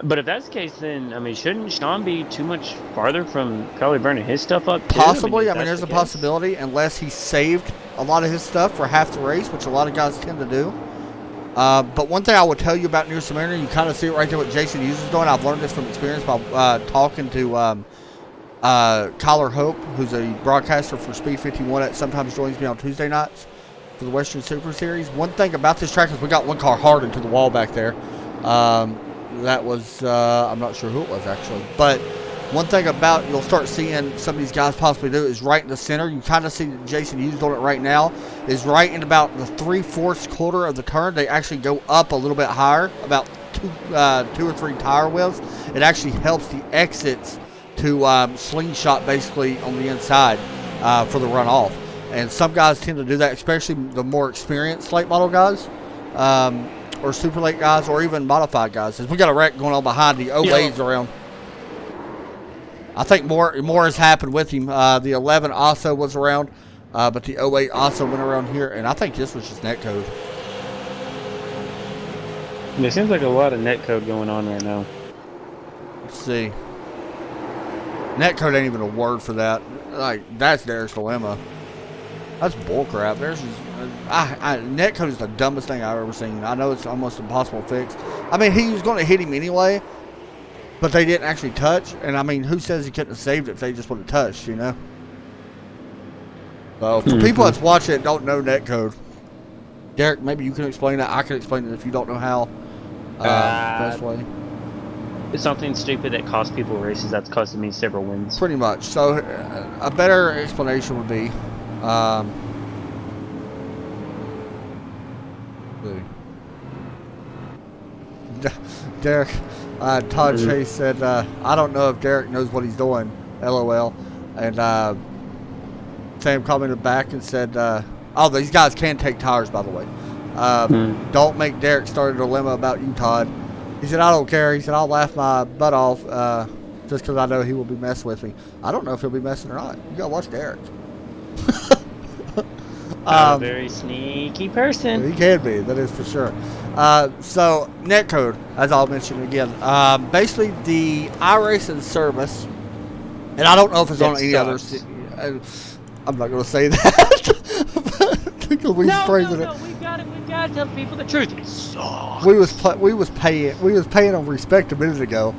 Speaker 2: But if that's the case, then, I mean, shouldn't Sean be too much farther from probably burning his stuff up, too?
Speaker 3: Possibly.
Speaker 2: if
Speaker 3: I mean,
Speaker 2: that's
Speaker 3: there's a
Speaker 2: the case.
Speaker 3: possibility, unless he saved a lot of his stuff for half the race, which a lot of guys tend to do. But one thing I would tell you about New Smyrna, you kind of see it right there what Jason Hughes is doing. I've learned this from experience by talking to Kyler Hope, who's a broadcaster for Speed 51 that sometimes joins me on Tuesday nights for the Western Super Series. One thing about this track is we got one car hard into the wall back there. That was, I'm not sure who it was actually. But one thing about you'll start seeing some of these guys possibly do is right in the center. You kind of see Jason Hughes doing it right now. Is right in about the 3/4 quarter of the turn. They actually go up a little bit higher, about two or three tire wheels. It actually helps the exits to slingshot basically on the inside for the runoff. And some guys tend to do that, especially the more experienced late model guys. Or super late guys, or even modified guys. We got a wreck going on behind the 08s around. I think more has happened with him. The 11 also was around, but the 08 also went around here, and I think this was just netcode.
Speaker 2: There seems like a lot of netcode going on right now.
Speaker 3: Let's see. Netcode ain't even a word for that. Like, that's Derek's dilemma. That's bullcrap. Netcode is the dumbest thing I've ever seen. I know it's almost impossible to fix. I mean, he was going to hit him anyway, but they didn't actually touch. And I mean, who says he couldn't have saved it if they just would have touched, you know? So, for people that's watching it don't know netcode, Derek, maybe you can explain that. I can explain it if you don't know how. Best way.
Speaker 2: It's something stupid that cost people races that's costing me several wins.
Speaker 3: Pretty much. So, a better explanation would be, Derek, Todd Chase said, I don't know if Derek knows what he's doing, LOL. And Sam commented back and said, oh, these guys can take tires, by the way. Don't make Derek start a dilemma about you, Todd. He said, I don't care. He said, I'll laugh my butt off just because I know he will be messing with me. I don't know if he'll be messing or not. You got to watch Derek.
Speaker 2: I'm a very sneaky person.
Speaker 3: He can be, that is for sure. So, netcode, as I'll mention again, basically the iRacing service, and I don't know if it's on any other. I'm not going to say that.
Speaker 2: No,
Speaker 3: we've
Speaker 2: got to tell people the truth. It sucks.
Speaker 3: We was paying on Respect a minute ago.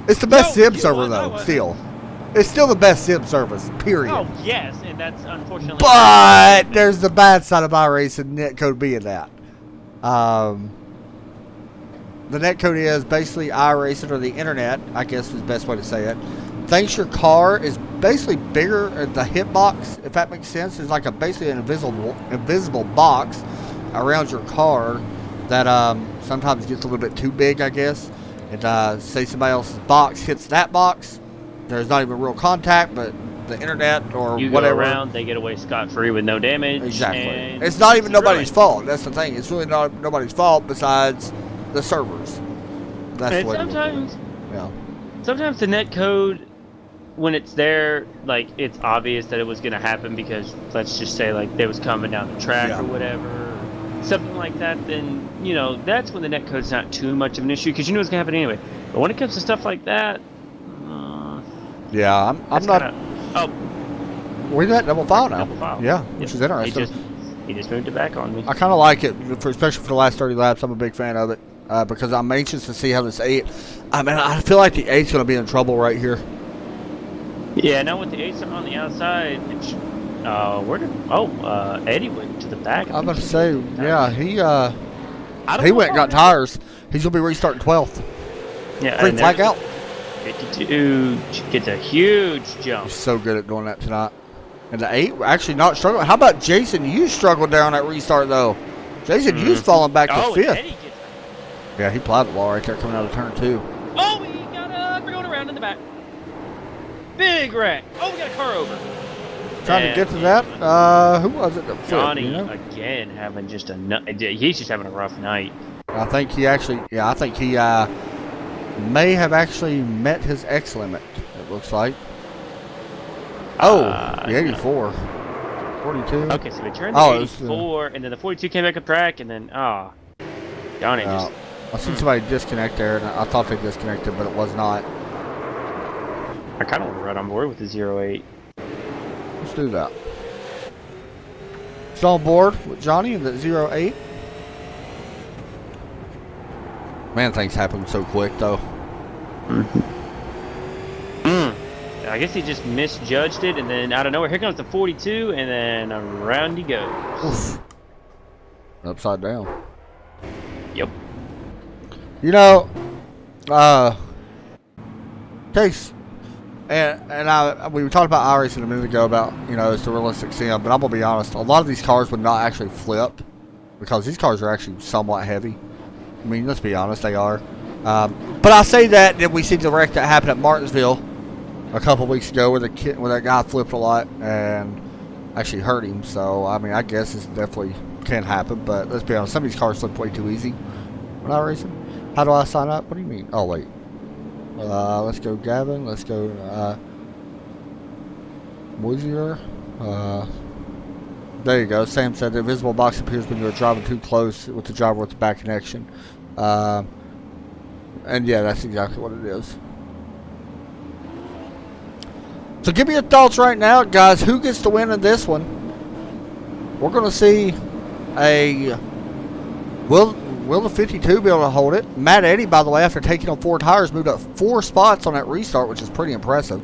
Speaker 3: It's the best sim server though. Still, it's still the best sim service. Period.
Speaker 2: Oh yes, and that's unfortunately.
Speaker 3: But there's the bad side of iRacing netcode being that. The netcode is basically iRacing, or the internet, I guess is the best way to say it. Thinks your car is basically bigger. The hitbox, if that makes sense, is like basically an invisible box around your car that sometimes gets a little bit too big, I guess. And say somebody else's box hits that box, there's not even real contact, but the internet or
Speaker 2: you
Speaker 3: whatever.
Speaker 2: Go around, they get away scot-free with no damage.
Speaker 3: Exactly.
Speaker 2: And
Speaker 3: it's not even nobody's fault. That's the thing. It's really not nobody's fault besides the servers. That's
Speaker 2: and
Speaker 3: what
Speaker 2: sometimes,
Speaker 3: yeah.
Speaker 2: Sometimes the netcode, when it's there, like, it's obvious that it was going to happen because, let's just say, like, they was coming down the track or whatever, something like that, then, you know, that's when the netcode's not too much of an issue because you know what's going to happen anyway. But when it comes to stuff like that,
Speaker 3: yeah, I'm not. We're at double file now.
Speaker 2: Double file.
Speaker 3: Yeah, which is interesting.
Speaker 2: He just moved it back on me.
Speaker 3: I kind of like it, especially for the last 30 laps. I'm a big fan of it because I'm anxious to see how this 8. I mean, I feel like the 8's going to be in trouble right here.
Speaker 2: Yeah, now with the 8 on the outside, which, where did, Eddie went to the back.
Speaker 3: I'm about to say, yeah, he
Speaker 2: I don't
Speaker 3: he
Speaker 2: know
Speaker 3: went and got tires. He's going to be restarting 12th.
Speaker 2: Yeah,
Speaker 3: Green
Speaker 2: and
Speaker 3: flag out.
Speaker 2: 52 gets a huge jump.
Speaker 3: He's so good at doing that tonight. And the 8, actually not struggling. How about Jason? You struggled there on that restart, though. Jason, you's falling back to 5th.
Speaker 2: Eddie gets
Speaker 3: Yeah, he plowed the ball right there coming out of turn 2.
Speaker 2: Oh, we're going around in the back. Big wreck. Oh, we got a car over.
Speaker 3: Trying to get to that. Who was it that flipped?
Speaker 2: Johnny,
Speaker 3: You know?
Speaker 2: again, having just he's just having a rough night.
Speaker 3: I think he actually, I think he may have actually met his X limit, it looks like. Oh, the 84. 42.
Speaker 2: Okay, so we turned the 84, and then the 42 came back up track, and then, Johnny just...
Speaker 3: I see somebody disconnect there, and I thought they disconnected, but it was not.
Speaker 2: I kind of want to ride on board with the 08.
Speaker 3: Let's do that. Still on board with Johnny in the 08. Man, things happen so quick, though.
Speaker 2: I guess he just misjudged it, and then out of nowhere, here comes the 42, and then around he goes.
Speaker 3: Oof. Upside down.
Speaker 2: Yep.
Speaker 3: You know, case, and we were talking about iRacing a minute ago about, you know, it's the realistic sim, but I'm gonna be honest, a lot of these cars would not actually flip because these cars are actually somewhat heavy. I mean, let's be honest, they are. But I say that we see the wreck that happened at Martinsville a couple weeks ago where that guy flipped a lot and actually hurt him. So I mean, I guess this definitely can happen. But let's be honest, some of these cars slip way too easy when I racing. How do I sign up? What do you mean? Oh wait. Let's go Gavin. Let's go Moisier. There you go. Sam said the invisible box appears when you're driving too close with the driver with the back connection. And yeah, that's exactly what it is. So give me your thoughts right now, guys. Who gets the win in this one? We're going to see will the 52 be able to hold it? Matt Eddy, by the way, after taking on 4 tires, moved up 4 spots on that restart, which is pretty impressive.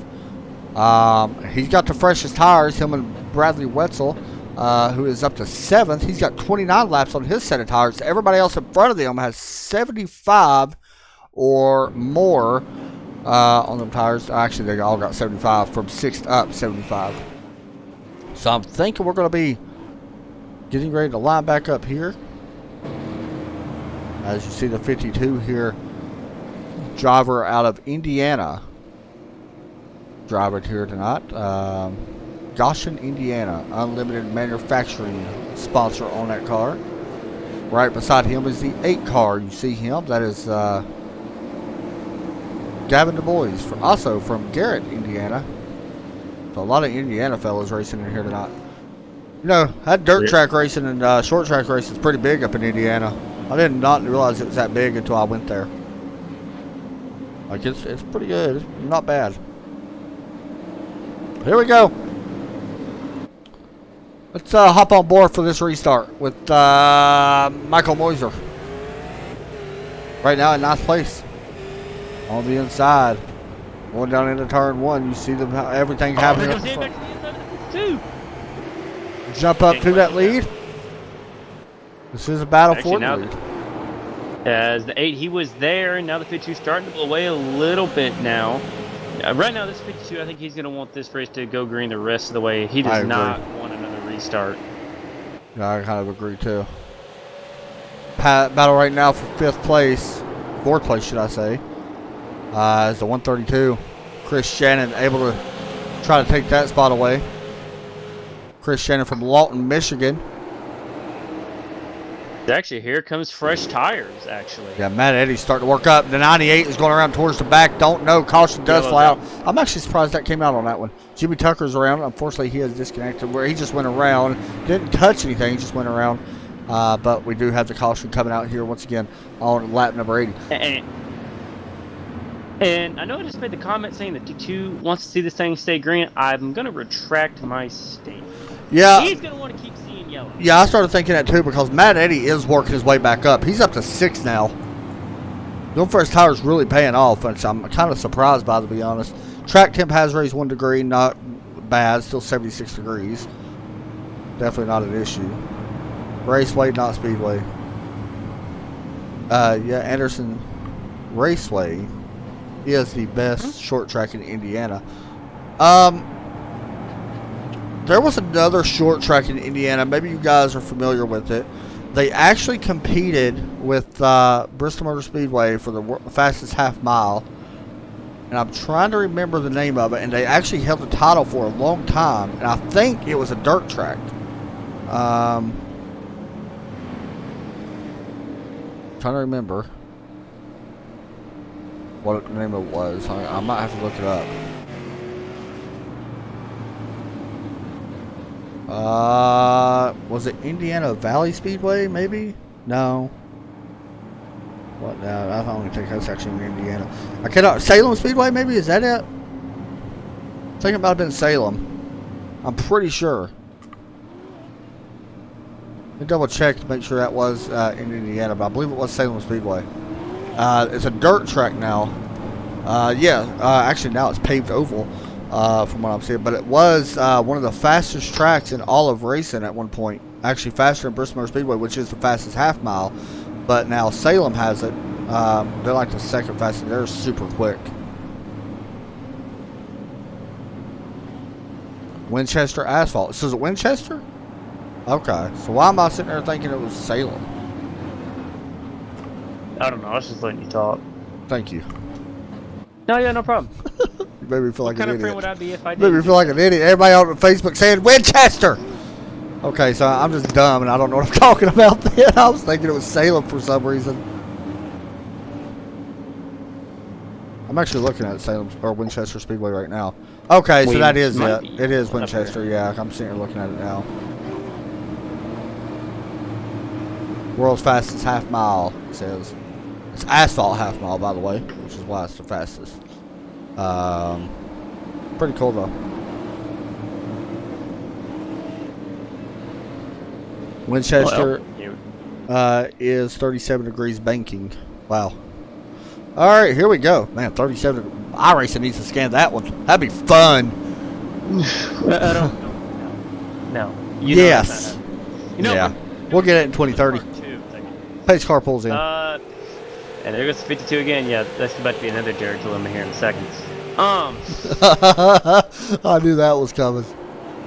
Speaker 3: He's got the freshest tires, him and Bradley Wetzel, who is up to 7th. He's got 29 laps on his set of tires. Everybody else in front of them has 75 or more on them tires. Actually, they all got 75 from 6th up, 75. So I'm thinking we're going to be getting ready to line back up here. As you see the 52 here, driver out of Indiana, driving here tonight. Goshen, Indiana, Unlimited Manufacturing sponsor on that car. Right beside him is the 8 car. You see him. That is Gavin Du Bois, also from Garrett, Indiana. So a lot of Indiana fellows racing in here tonight. You know, that dirt track racing and short track racing is pretty big up in Indiana. I did not realize it was that big until I went there. Like, it's pretty good. It's not bad. Here we go. Let's hop on board for this restart with Michael Moiser. Right now in 9th place. On the inside. Going down into turn 1. You see everything happening up front. Jump up to that lead. This is a battle for the lead.
Speaker 2: As the 8, he was there, and now the 52 starting to pull away a little bit now. Right now, this 52, I think he's going to want this race to go green the rest of the way. He does not want another restart.
Speaker 3: Yeah, I kind of agree, too. Battle right now for 5th place. 4th place, should I say. Is the 132. Chris Shannon able to try to take that spot away. Chris Shannon from Lawton, Michigan.
Speaker 2: Actually, here comes fresh tires, actually.
Speaker 3: Yeah, Matt Eddy's starting to work up. The 98 is going around towards the back. Don't know. Caution does fly out. I'm actually surprised that came out on that one. Jimmy Tucker's around. Unfortunately, he has disconnected where he just went around. Didn't touch anything. He just went around. But we do have the caution coming out here once again on lap number 80.
Speaker 2: And I know I just made the comment saying that T2 wants to see this thing stay green. I'm going to retract my statement.
Speaker 3: Yeah.
Speaker 2: He's going to want to keep seeing yellow.
Speaker 3: Yeah, I started thinking that too because Matt Eddy is working his way back up. He's up to 6 now. Going for his tires really paying off, which I'm kind of surprised by, to be honest. Track temp has raised 1 degree, not bad, still 76 degrees. Definitely not an issue. Raceway, not speedway. Yeah, Anderson Raceway is the best short track in Indiana. There was another short track in Indiana. Maybe you guys are familiar with it. They actually competed with Bristol Motor Speedway for the fastest half mile. And I'm trying to remember the name of it. And they actually held the title for a long time. And I think it was a dirt track. Trying to remember what the name of it was. I might have to look it up. Was it Indiana Valley Speedway, maybe? No. What? No, I don't think that's actually in Indiana. I cannot. Salem Speedway, maybe? Is that it? I think it might have been Salem. I'm pretty sure. Let me double check to make sure that was in Indiana, but I believe it was Salem Speedway. It's a dirt track now. Actually now it's paved oval. From what I'm seeing, but it was one of the fastest tracks in all of racing at one point. Actually, faster than Bristol Motor Speedway, which is the fastest half mile. But now Salem has it. They're like the second fastest. They're super quick. Winchester asphalt. So is it Winchester? Okay. So why am I sitting there thinking it was Salem?
Speaker 2: I don't know. I was just letting you talk.
Speaker 3: Thank you.
Speaker 2: No, yeah, no problem.
Speaker 3: You made me feel like
Speaker 2: What kind
Speaker 3: an
Speaker 2: of friend
Speaker 3: idiot.
Speaker 2: would I be if I
Speaker 3: Made me
Speaker 2: didn't?
Speaker 3: feel like an idiot. Everybody on Facebook saying Winchester. Okay, so I'm just dumb and I don't know what I'm talking about then. I was thinking it was Salem for some reason. I'm actually looking at Salem or Winchester Speedway right now. Okay, so that is it. It is Winchester, yeah. I'm sitting here looking at it now. World's fastest half mile, it says. It's asphalt half mile, by the way, which is why it's the fastest. Pretty cool though. Winchester is 37 degrees banking. Wow. All right, here we go. Man, 37. iRacing needs to scan that one. That'd be fun.
Speaker 2: I don't know. No.
Speaker 3: Yes.
Speaker 2: You know,
Speaker 3: Yeah. We'll get it in 2030. Pace car pulls in.
Speaker 2: And there goes the 52 again. Yeah, that's about to be another Jared dilemma here in seconds.
Speaker 3: I knew that was coming.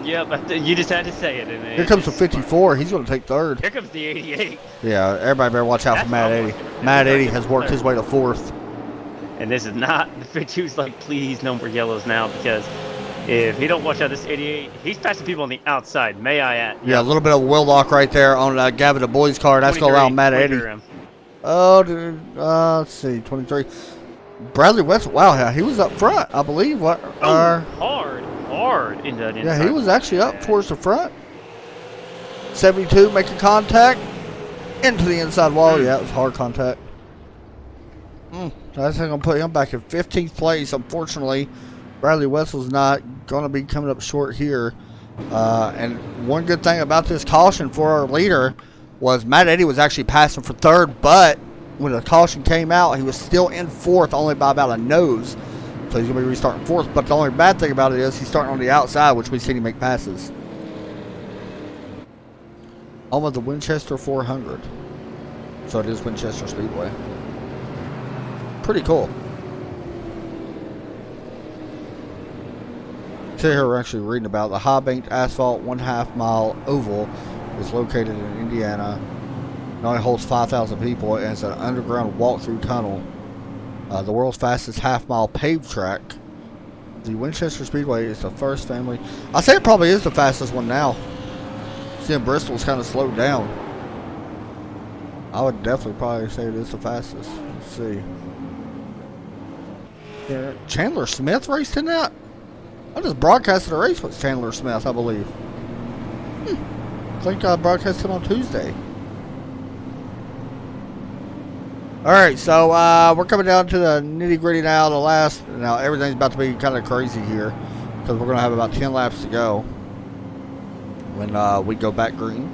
Speaker 2: Yep, you just had to say it. And
Speaker 3: Here comes the 54. He's going to take third.
Speaker 2: Here comes the 88.
Speaker 3: Yeah, everybody better watch out for Matt Eddy. Matt Eddy has worked his way to fourth.
Speaker 2: And this is not, the 52's like, please no more yellows now, because if he don't watch out this 88, he's passing people on the outside, may I add.
Speaker 3: Yeah, a little bit of wheel lock right there on Gavin Du Bois' car. That's going to allow Matt Eddy. Oh, dude, let's see, 23. Bradley Wetzel, wow, yeah, he was up front, I believe. What?
Speaker 2: Hard in the inside.
Speaker 3: Yeah, he was actually up towards the front. 72 making contact into the inside wall. Yeah, it was hard contact. That's going to put him back in 15th place. Unfortunately, Bradley Wetzel's not going to be coming up short here. And one good thing about this caution for our leader was Matt Eddy was actually passing for third, but when the caution came out, he was still in fourth, only by about a nose. So he's going to be restarting fourth. But the only bad thing about it is he's starting on the outside, which we've seen him make passes. On with the Winchester 400. So it is Winchester Speedway. Pretty cool. So here we're actually reading about the high banked asphalt 1/2 mile oval is located in Indiana. It only holds 5,000 people and it's an underground walk-through tunnel. The world's fastest half-mile paved track. The Winchester Speedway is the first family. I say it probably is the fastest one now. Seeing Bristol's kind of slowed down. I would definitely probably say it is the fastest. Let's see. Yeah, Chandler Smith raced in that? I just broadcasted a race with Chandler Smith, I believe. I think I broadcasted on Tuesday. Alright, so we're coming down to the nitty gritty now. Now everything's about to be kind of crazy here because we're going to have about 10 laps to go when we go back green.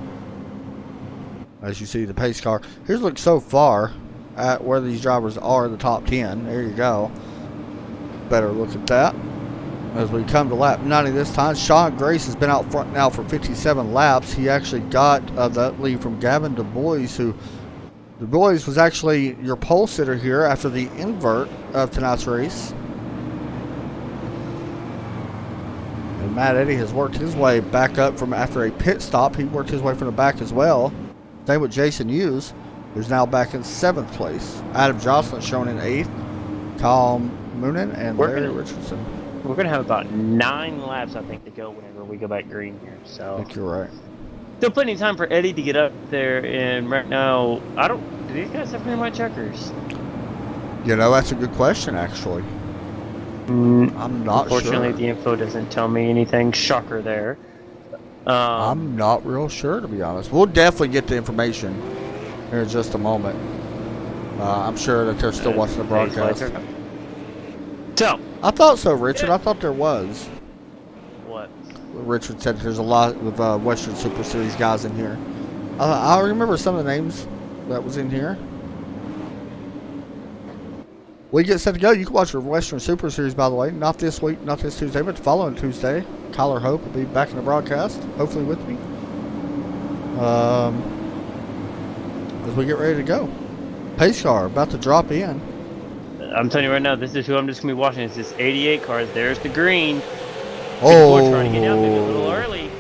Speaker 3: As you see, the pace car. Here's a look so far at where these drivers are in the top 10. There you go. Better look at that. as we come to lap 90 this time. Sean Grace has been out front now for 57 laps. He actually got that lead from Gavin Du Bois, who Du Bois was actually your pole sitter here after the invert of tonight's race. And Matt Eddy has worked his way back up from after a pit stop. He worked his way from the back as well. Same with Jason Hughes, who's now back in 7th place. Adam Jocelyn shown in 8th. Kyle Moonen and Larry Richardson.
Speaker 2: We're going to have about 9 laps, I think, to go whenever we go back green here. So
Speaker 3: I think you're right.
Speaker 2: Still plenty of time for Eddie to get up there. And right now, do these guys have green white checkers?
Speaker 3: You know, that's a good question, actually. I'm not sure.
Speaker 2: Unfortunately, the info doesn't tell me anything. Shocker there.
Speaker 3: I'm not real sure, to be honest. We'll definitely get the information here in just a moment. I'm sure that they're still watching the broadcast.
Speaker 2: So,
Speaker 3: I thought so, Richard. I thought there was.
Speaker 2: What?
Speaker 3: Richard said there's a lot of Western Super Series guys in here. I remember some of the names that was in here. We get set to go. You can watch your Western Super Series, by the way. Not this week, not this Tuesday, but the following Tuesday. Kyler Hope will be back in the broadcast, hopefully with me. As we get ready to go. Pace car about to drop in.
Speaker 2: I'm telling you right now, this is who I'm just going to be watching. It's this 88 car. There's the green.
Speaker 3: Oh.
Speaker 2: People are trying to get out maybe a little early.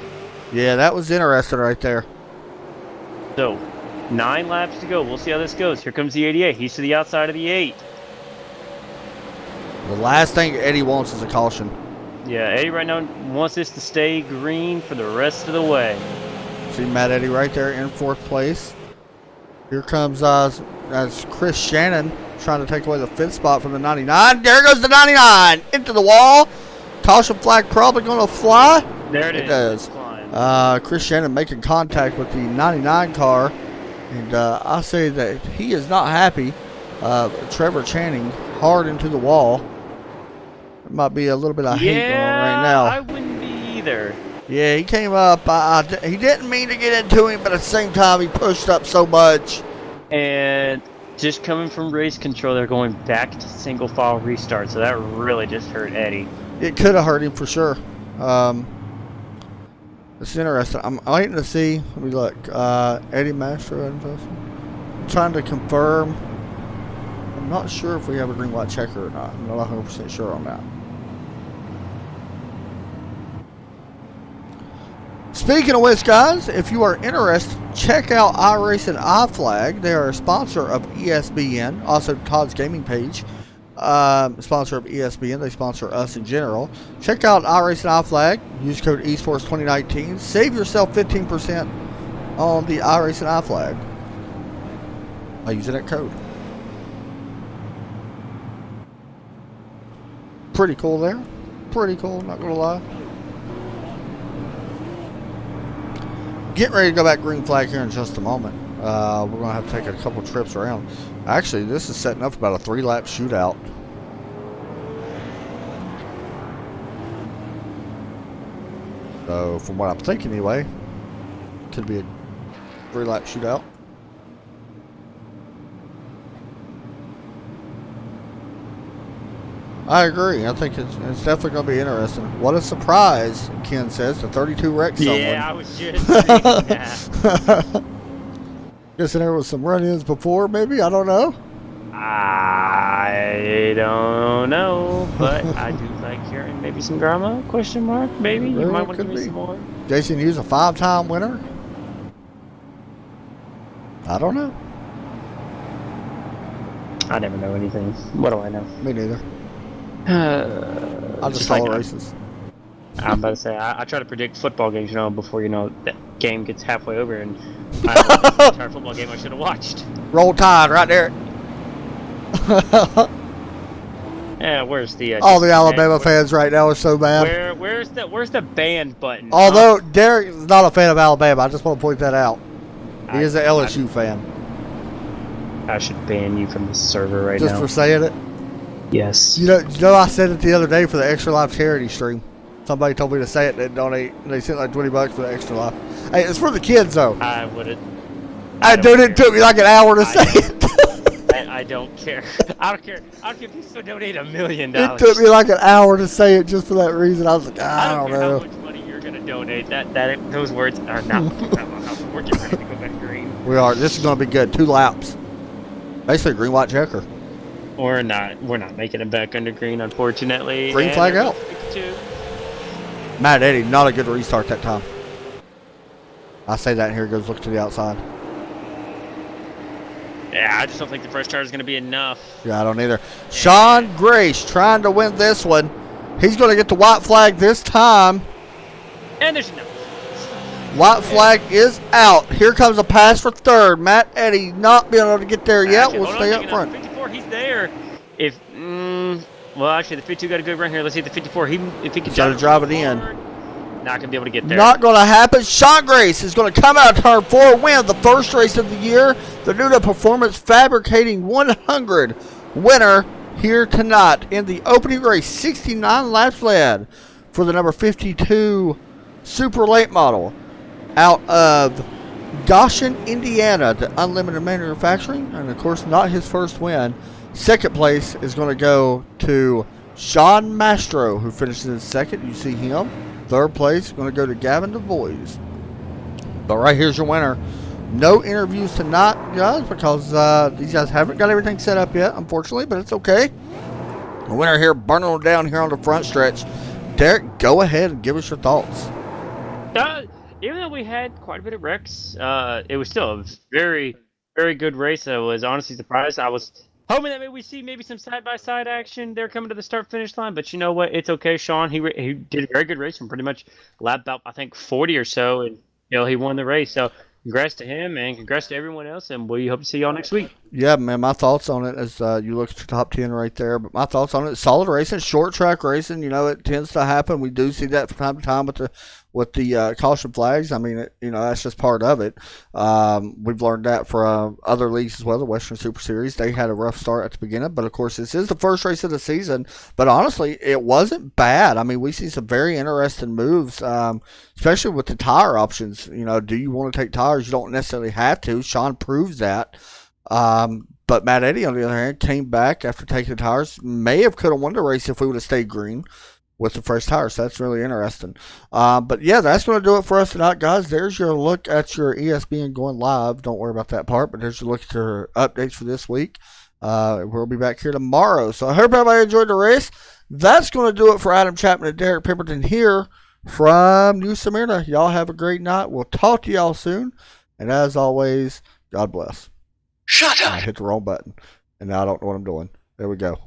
Speaker 3: Yeah, that was interesting right there.
Speaker 2: So, 9 laps to go. We'll see how this goes. Here comes the 88. He's to the outside of the 8.
Speaker 3: The last thing Eddie wants is a caution.
Speaker 2: Yeah, Eddie right now wants this to stay green for the rest of the way.
Speaker 3: See Matt Eddy right there in 4th place. Here comes that's Chris Shannon trying to take away the 5th spot from the 99. There goes the 99 into the wall. Caution flag probably going to fly.
Speaker 2: There it is.
Speaker 3: Does. Chris Shannon making contact with the 99 car. And I say that he is not happy. Trevor Channing hard into the wall. There might be a little bit of hate going on right now.
Speaker 2: I wouldn't be either.
Speaker 3: Yeah, he came up. He didn't mean to get into him, but at the same time, he pushed up so much.
Speaker 2: And just coming from race control, they're going back to single file restart. So that really just hurt Eddie.
Speaker 3: It could have hurt him for sure. It's interesting. I'm waiting to see. Let me look. Eddie Mastro. I'm trying to confirm. I'm not sure if we have a green white checker or not. I'm not 100% sure on that. Speaking of which, guys, if you are interested, check out iRace and iFlag. They are a sponsor of ESPN, also Todd's gaming page. Sponsor of ESPN. They sponsor us in general. Check out iRace and iFlag. Use code eSports2019. Save yourself 15% on the iRace and iFlag by using that code. Pretty cool there. Pretty cool, not gonna lie. Getting ready to go back green flag here in just a moment. We're going to have to take a couple trips around. Actually, this is setting up about a 3-lap shootout. So, from what I'm thinking anyway, could be a 3-lap shootout. I agree. I think it's definitely going to be interesting. What a surprise, Ken says. The 32 wrecked someone.
Speaker 2: Yeah, I was just thinking that.
Speaker 3: Guessing there was some run-ins before, maybe? I don't know.
Speaker 2: I don't know, but I do like hearing maybe some drama, question mark, maybe. You might want to give me some more.
Speaker 3: Jason Hughes, a 5-time winner? I don't know.
Speaker 2: I never know anything. What do I know?
Speaker 3: Me neither. I'll just follow races.
Speaker 2: I'm about to say, I try to predict football games, before, that game gets halfway over, and the entire football game I should have watched.
Speaker 3: Roll Tide right there.
Speaker 2: Yeah, where's the...
Speaker 3: all the Alabama fans right now are so mad.
Speaker 2: Where's the banned button?
Speaker 3: Although Derek is not a fan of Alabama, I just want to point that out. He is an LSU fan.
Speaker 2: I should ban you from the server right now.
Speaker 3: Just for saying it?
Speaker 2: Yes.
Speaker 3: You know, I said it the other day for the Extra Life charity stream. Somebody told me to say it and donate. And they sent like $20 for the Extra Life. Hey, it's for the kids though.
Speaker 2: I wouldn't.
Speaker 3: It took me like an hour to say it.
Speaker 2: I don't care. I don't care. I don't care if you still donate $1 million.
Speaker 3: It took me like an hour to say it just for that reason. I was like, I don't
Speaker 2: care how
Speaker 3: know.
Speaker 2: much money you're gonna donate. Those words are not coming out of my mouth. We're getting ready to go back green.
Speaker 3: We are. This is going to be good. 2 laps. Basically, green, white, checker.
Speaker 2: We're not making it back under green, unfortunately.
Speaker 3: Green
Speaker 2: And
Speaker 3: flag
Speaker 2: there
Speaker 3: out.
Speaker 2: goes 52.
Speaker 3: Matt Eddy, not a good restart that time. I say that, and here he goes, look to the outside.
Speaker 2: Yeah, I just don't think the first tire is going to be enough.
Speaker 3: Yeah, I don't either. Sean Grace trying to win this one. He's going to get the white flag this time.
Speaker 2: And there's no.
Speaker 3: White flag is out. Here comes a pass for third. Matt Eddy not being able to get there yet.
Speaker 2: Actually,
Speaker 3: We'll
Speaker 2: hold
Speaker 3: stay
Speaker 2: on,
Speaker 3: up front.
Speaker 2: 54, he's there. If well, actually, the 52 got a good run here. Let's see the 54. If he can
Speaker 3: Gotta drive it in.
Speaker 2: Not gonna be able to get there.
Speaker 3: Not going to happen. Sean Grace is going to come out turn 4, win the first race of the year. The Nuda Performance Fabricating 100 winner here tonight in the opening race. 69 laps led for the number 52 Super Late Model out of Goshen, Indiana, to Unlimited Manufacturing. And, of course, not his first win. Second place is going to go to Sean Mastro, who finishes in second. You see him. Third place is going to go to Gavin DeVoys. But right here's your winner. No interviews tonight, guys, because these guys haven't got everything set up yet, unfortunately, but it's okay. The winner here, burning them down here on the front stretch. Derek, go ahead and give us your thoughts.
Speaker 2: Even though we had quite a bit of wrecks, it was still a very, very good race. I was honestly surprised. I was hoping that maybe we see some side-by-side action there coming to the start-finish line, but you know what? It's okay. Sean, he did a very good race and pretty much lapped about, I think, 40 or so, and he won the race. So congrats to him, and congrats to everyone else, and we hope to see y'all next week.
Speaker 3: Yeah, man, my thoughts on it is you look at your top 10 right there, but my thoughts on it is solid racing, short track racing. It tends to happen. We do see that from time to time with the caution flags. I mean, that's just part of it. We've learned that from other leagues as well. The Western Super Series, they had a rough start at the beginning, but of course this is the first race of the season. But honestly, it wasn't bad. I mean, we see some very interesting moves, especially with the tire options. Do you want to take tires? You don't necessarily have to. Sean proves that. But Matt Eddy, on the other hand, came back after taking the tires. Could have won the race if we would have stayed green with the fresh tires. So that's really interesting. But yeah, that's going to do it for us tonight, guys. There's your look at your ESPN going live. Don't worry about that part, but there's your look at your updates for this week. We'll be back here tomorrow. So I hope everybody enjoyed the race. That's going to do it for Adam Chapman and Derek Pemberton here from New Smyrna. Y'all have a great night. We'll talk to y'all soon. And as always, God bless.
Speaker 4: Shut up!
Speaker 3: I hit the wrong button, and now I don't know what I'm doing. There we go.